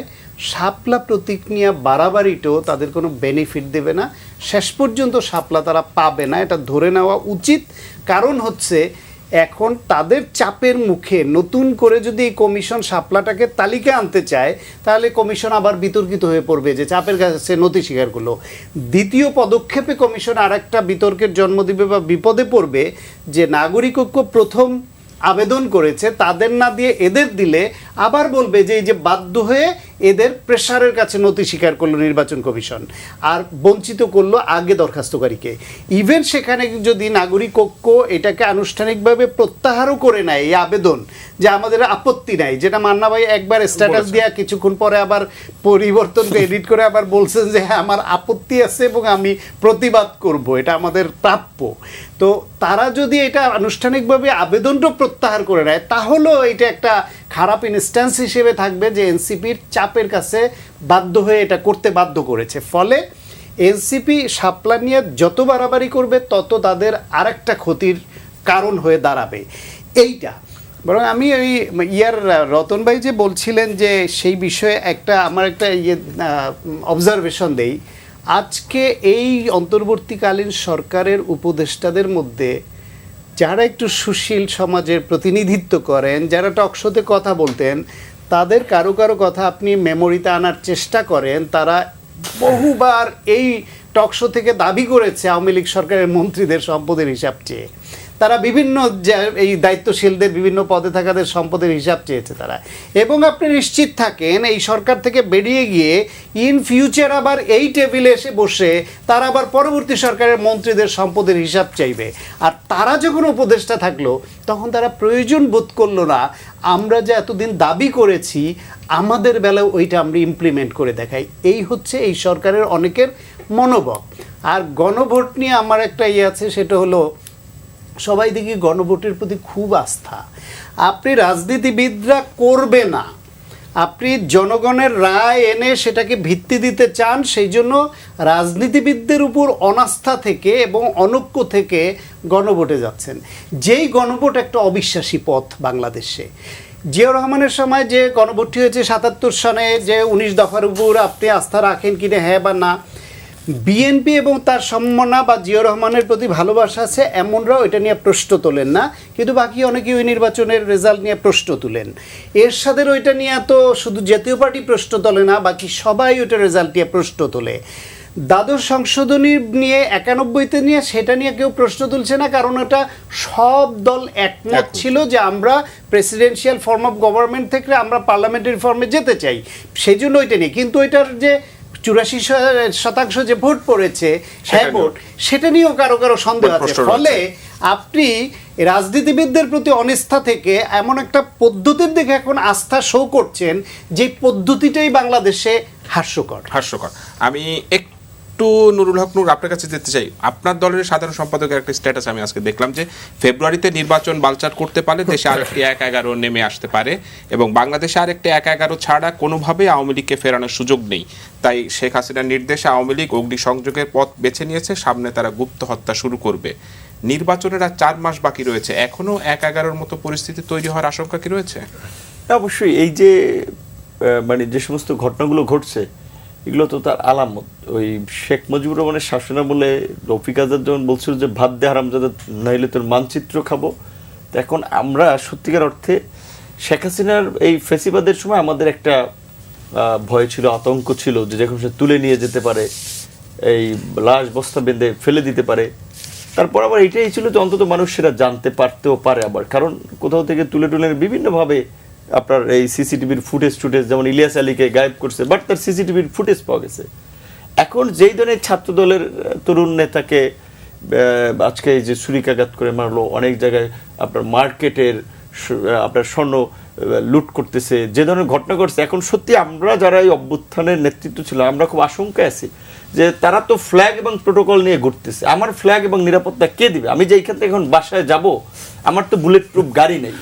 শাপলা প্রতীক নিয়ে বাড়াবাড়িটাও তাদের কোনো বেনিফিট দেবে না, শেষ পর্যন্ত শাপলা তারা পাবে না, এটা ধরে নেওয়া উচিত। কারণ হচ্ছে এখন তাদের চাপের মুখে নতুন করে যদি এই কমিশন শাপলাটাকে তালিকা আনতে চায়, তাহলে কমিশন আবার বিতর্কিত হয়ে পড়বে যে চাপের কাছে নথি স্বীকার করলো। দ্বিতীয় পদক্ষেপে কমিশন আর একটা বিতর্কের জন্ম দিবে বা বিপদে পড়বে যে নাগরিক ঐক্য প্রথম আবেদন করেছে, তাদের না দিয়ে এদের দিলে আবার বলবে যে এই যে বাধ্য হয়ে এদের প্রেসারের কাছে নতি স্বীকার করলো নির্বাচন কমিশন, আর বঞ্চিত করলো আগে দরখাস্তকারীকে। ইভেন সেখানে যদি নাগরিক ঐক্য এটাকে আনুষ্ঠানিকভাবে প্রত্যাহারও করে নেয় এই আবেদন, যে আমাদের আপত্তি নাই, যেটা মান্না ভাই একবার স্ট্যাটাস দেওয়া কিছুক্ষণ পরে আবার পরিবর্তন এডিট করে আবার বলছেন যে হ্যাঁ আমার আপত্তি আছে এবং আমি প্রতিবাদ করব, এটা আমাদের প্রাপ্য। তো তারা যদি এটা আনুষ্ঠানিকভাবে আবেদনটা প্রত্যাহার করে নেয় তাহলেও এটা একটা খারাপ ইনস্ট্যান্স হিসেবে থাকবে যে এনসিপির চাপের কাছে বাধ্য হয়ে এটা করতে বাধ্য করেছে। ফলে এনসিপি শাপলা নিয়ে যত বাড়াবাড়ি করবে তত তাদের আরেকটা ক্ষতির কারণ হয়ে দাঁড়াবে এইটা। বরং আমি ওই রতন ভাই যে বলছিলেন যে সেই বিষয়ে আমার একটা অবজারভেশন দেই। আজকে এই অন্তর্বর্তীকালীন সরকারের উপদেষ্টাদের মধ্যে যারা একটু সুশীল সমাজের প্রতিনিধিত্ব করেন, যারা টকশোতে কথা বলতেন, তাদের কারো কারো কথা আপনি মেমোরিতে আনার চেষ্টা করেন, তারা বহুবার এই টকশো থেকে দাবি করেছে আওয়ামী লীগ সরকারের মন্ত্রীদের সম্পদের হিসাব চেয়ে। তারা বিভিন্ন এই দায়িত্বশীলদের বিভিন্ন পদে থাকাদের সম্পদের হিসাব চেয়েছে তারা। এবং আপনি নিশ্চিত থাকেন এই সরকার থেকে বেরিয়ে গিয়ে ইন ফিউচার আবার এই টেবিলে এসে বসে তারা আবার পরবর্তী সরকারের মন্ত্রীদের সম্পদের হিসাব চাইবে। আর তারা যখন উপদেষ্টা থাকলো তখন তারা প্রয়োজন বোধ করলো না আমরা যে এতদিন দাবি করেছি আমাদের বেলায় ওইটা আমরা ইমপ্লিমেন্ট করে দেখাই। এই হচ্ছে এই সরকারের অনেকের মনোভাব। আর গণভোট নিয়ে আমার একটা আছে, সেটা হলো সবাই দেখি গণভোটের প্রতি খুব আস্থা। আপনি রাজনীতিবিদরা করবে না, আপনি জনগণের রায় এনে সেটাকে ভিত্তি দিতে চান, সেই জন্য রাজনীতিবিদদের উপর অনাস্থা থেকে এবং অনৈক্য থেকে গণভোটে যাচ্ছেন। যেই গণভোট একটা অবিশ্বাসী পথ বাংলাদেশে। জিয়াউর রহমানের সময় যে গণভোটটি হয়েছে ৭৭ সনে, যে ১৯ দফার উপর আপনি আস্থা রাখেন কিনা হ্যাঁ বা না, বিএনপি এবং তার সম্মাননা বা জিয়াউর রহমানের প্রতি ভালোবাসা আছে এমনরাও এটা নিয়ে প্রশ্ন তোলেন না, কিন্তু বাকি অনেকেই ওই নির্বাচনের রেজাল্ট নিয়ে প্রশ্ন তুলেন। এরশাদের ওইটা নিয়ে তো শুধু জাতীয় পার্টি প্রশ্ন তোলে না, বাকি সবাই ওইটা রেজাল্ট নিয়ে প্রশ্ন তোলে। দ্বাদশ সংশোধনী নিয়ে ৯১-তে নিয়ে সেটা নিয়ে কেউ প্রশ্ন তুলছে না, কারণ এটা সব দল একমত ছিল যে আমরা প্রেসিডেন্সিয়াল ফর্ম অফ গভর্নমেন্ট থেকে আমরা পার্লামেন্টারি ফর্মে যেতে চাই, সেই জন্য ওইটা নিয়ে। কিন্তু ওইটার যে ৮৪% যে ভোট পড়েছে হ্যাঁ ভোট, সেটা নিয়েও কারো কারো সন্দেহ আছে। ফলে আপনি রাজনীতিবিদদের প্রতি অনিষ্ঠা থেকে এমন একটা পদ্ধতির দিকে এখন আস্থা শো করছেন যে পদ্ধতিটাই বাংলাদেশে হাস্যকর। আমি একটু নুরুল হক নূর আপনার কাছে যেতে চাই। আপনার দলের সাধারণ সম্পাদকের একটা স্ট্যাটাস আমি আজকে দেখলাম যে ফেব্রুয়ারিতে নির্বাচন বালচাল করতে পারলে দেশে আরেকটি ১-১১ নেমে আসতে পারে এবং বাংলাদেশে আরেকটি ১-১১ ছাড়া কোনোভাবেই আওয়ামী লীগকে ফেরানোর সুযোগ নেই। তাই শেখ হাসিনার নির্দেশে আওয়ামী লীগ অগ্নিসংযোগের পথ বেছে নিয়েছে, সামনে তারা গুপ্ত হত্যা শুরু করবে। নির্বাচনের আর ৪ মাস বাকি রয়েছে, এখনো ১-১১ মতো পরিস্থিতি তৈরি হওয়ার আশঙ্কা কি রয়েছে? অবশ্যই এই যে মানে যে সমস্ত ঘটনাগুলো ঘটছে এগুলো তো তার আলামত। ওই শেখ মুজিবুর রহমানের শাসনামলে রফিক আজাদ যখন বলছিল যে ভাত দে হারামজাদা নাইলে তোর মানচিত্র খাবো, তো এখন আমরা সত্যিকার অর্থে শেখ হাসিনার এই ফেসিবাদের সময় আমাদের একটা ভয় ছিল, আতঙ্ক ছিল যে যখন সে তুলে নিয়ে যেতে পারে, এই লাশ বস্তা বেঁধে ফেলে দিতে পারে। তারপর আবার এটাই ছিল যে অন্তত মানুষ সেটা জানতে পারতেও পারে আবার, কারণ কোথাও থেকে তুলে বিভিন্নভাবে আপনার এই সিসিটিভির ফুটেজ যেমন ইলিয়াস আলীকে গায়েব করছে, বাট তার সিসিটিভির ফুটেজ পাওয়া গেছে। এখন যেই ধরনের ছাত্র দলের তরুণ নেতাকে আজকে এই যে ছুরিকাঘাত করে মারলো, অনেক জায়গায় আপনার মার্কেটের আপনার স্বর্ণ লুট করতেছে, যে ধরনের ঘটনা ঘটছে, এখন সত্যি আমরা যারা এই অভ্যুত্থানের নেতৃত্ব ছিল আমরা খুব আশঙ্কায় আছি যে তারা তো ফ্ল্যাগ এবং প্রোটোকল নিয়ে ঘুরতেছে। আমার ফ্ল্যাগ এবং নিরাপত্তা কে দিবে? আমি যে এইখান থেকে এখন বাসায় যাব, আমার তো বুলেট প্রুফ গাড়ি নেই,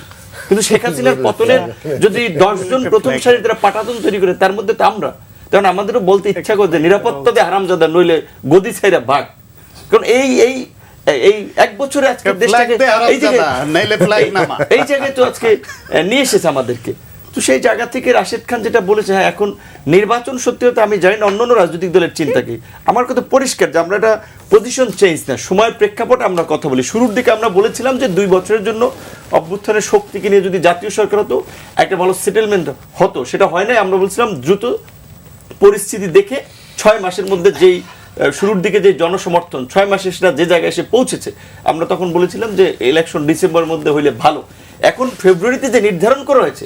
কিন্তু শেখ হাসিনার পতনের যদি ১০ জন প্রথম সারিতে পাটাতন তৈরি করে তার মধ্যে তো আমরা, কারণ আমাদেরও বলতে ইচ্ছা করে যে নিরাপত্তা দিয়ে হারামজাদা নইলে গদি ছাইরা ভাগ। কারণ এই এই এই ১ বছরে আজকে দেশটাকে এই জায়গায় তো আজকে নিয়ে এসেছে আমাদেরকে। তো সেই জায়গা থেকে রাশেদ খান যেটা বলেছে, হ্যাঁ এখন নির্বাচন সত্যি হতে আমি জানি না অন্যান্য রাজনৈতিক দলের চিন্তা কি, আমার কথা পরিষ্কার যে আমরা একটা পজিশন চেঞ্জ না, সময়ের প্রেক্ষাপটে আমরা কথা বলি। শুরুর দিকে আমরা বলেছিলাম যে ২ বছরের জন্য অভ্যুত্থানের শক্তিকে নিয়ে যদি জাতীয় সরকার হতো একটা ভালো সেটেলমেন্ট হতো, সেটা হয় নাই। আমরা বলছিলাম দ্রুত পরিস্থিতি দেখে ৬ মাসের মধ্যে যেই শুরুর দিকে যে জনসমর্থন ৬ মাসে সেটা যে জায়গায় এসে পৌঁছেছে, আমরা তখন বলেছিলাম যে ইলেকশন ডিসেম্বরের মধ্যে হইলে ভালো। এখন ফেব্রুয়ারিতে যে নির্ধারণ করা হয়েছে,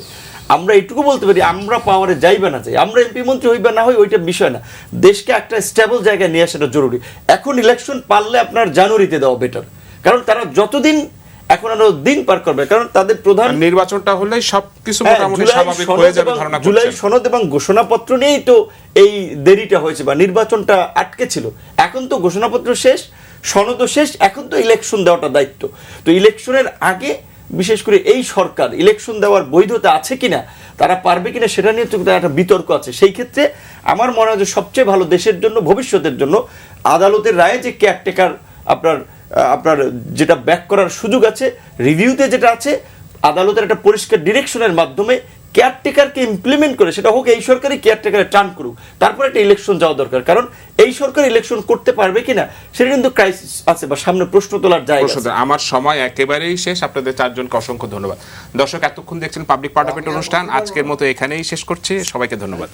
আমরা এটুকু বলতে পারি আমরা পাওয়ারে যাইবে না যাই, আমরা এমপি মন্ত্রী হইবে না হই ওইটা বিষয় না, দেশকে একটা স্টেবল জায়গায় নিয়ে আসাটা জরুরি। এখন ইলেকশন পারলে আপনার জানুয়ারিতে দেওয়া বেটার, কারণ তারা যতদিন এখন আরো দিন পার করবে, কারণ তাদের প্রধান নির্বাচনটা হলে সবকিছু হ্যাঁ, মোটামুটি জুলাই স্বাভাবিক সনদ হয়ে যাবে এবং- ধারণা জুলাই করছেন। সনদ এবং ঘোষণাপত্র নিয়েই তো এই দেরিটা হয়েছে বা নির্বাচনটা আটকে ছিল। এখন তো ঘোষণাপত্র শেষ, সনদও শেষ, এখন তো ইলেকশন দেওয়াটা দায়িত্ব। তো ইলেকশনের আগে বিশেষ করে এই সরকার ইলেকশন দেওয়ার বৈধতা আছে কিনা, তারা পারবে কিনা সেটা নিয়ে তো একটা বিতর্ক আছে। সেই ক্ষেত্রে আমার মনে হয় যে সবচেয়ে ভালো দেশের জন্য, ভবিষ্যতের জন্য আদালতের রায়ে যে কেয়ারটেকার আপনার আপনার যেটা ব্যাক করার সুযোগ আছে, রিভিউতে যেটা আছে, আদালতের একটা পরিষ্কার ডিরেকশনের মাধ্যমে কেয়ারটেকারকে ইমপ্লিমেন্ট করে, সেটা হোক এই সরকারই কেয়ারটেকারে টার্ন করুক, তারপরে একটা ইলেকশন যাওয়া দরকার। কারণ এই সরকার ইলেকশন করতে পারবে কিনা সেটা কিন্তু ক্রাইসিস আছে বা সামনে প্রশ্ন তোলার জায়গা আছে। আমার সময় একেবারেই শেষ। আপনাদের চারজনকে অসংখ্য ধন্যবাদ। দর্শক, এতক্ষণ দেখছেন পাবলিক পার্লামেন্ট অনুষ্ঠান। আজকের মতো এখানেই শেষ করছি। সবাইকে ধন্যবাদ।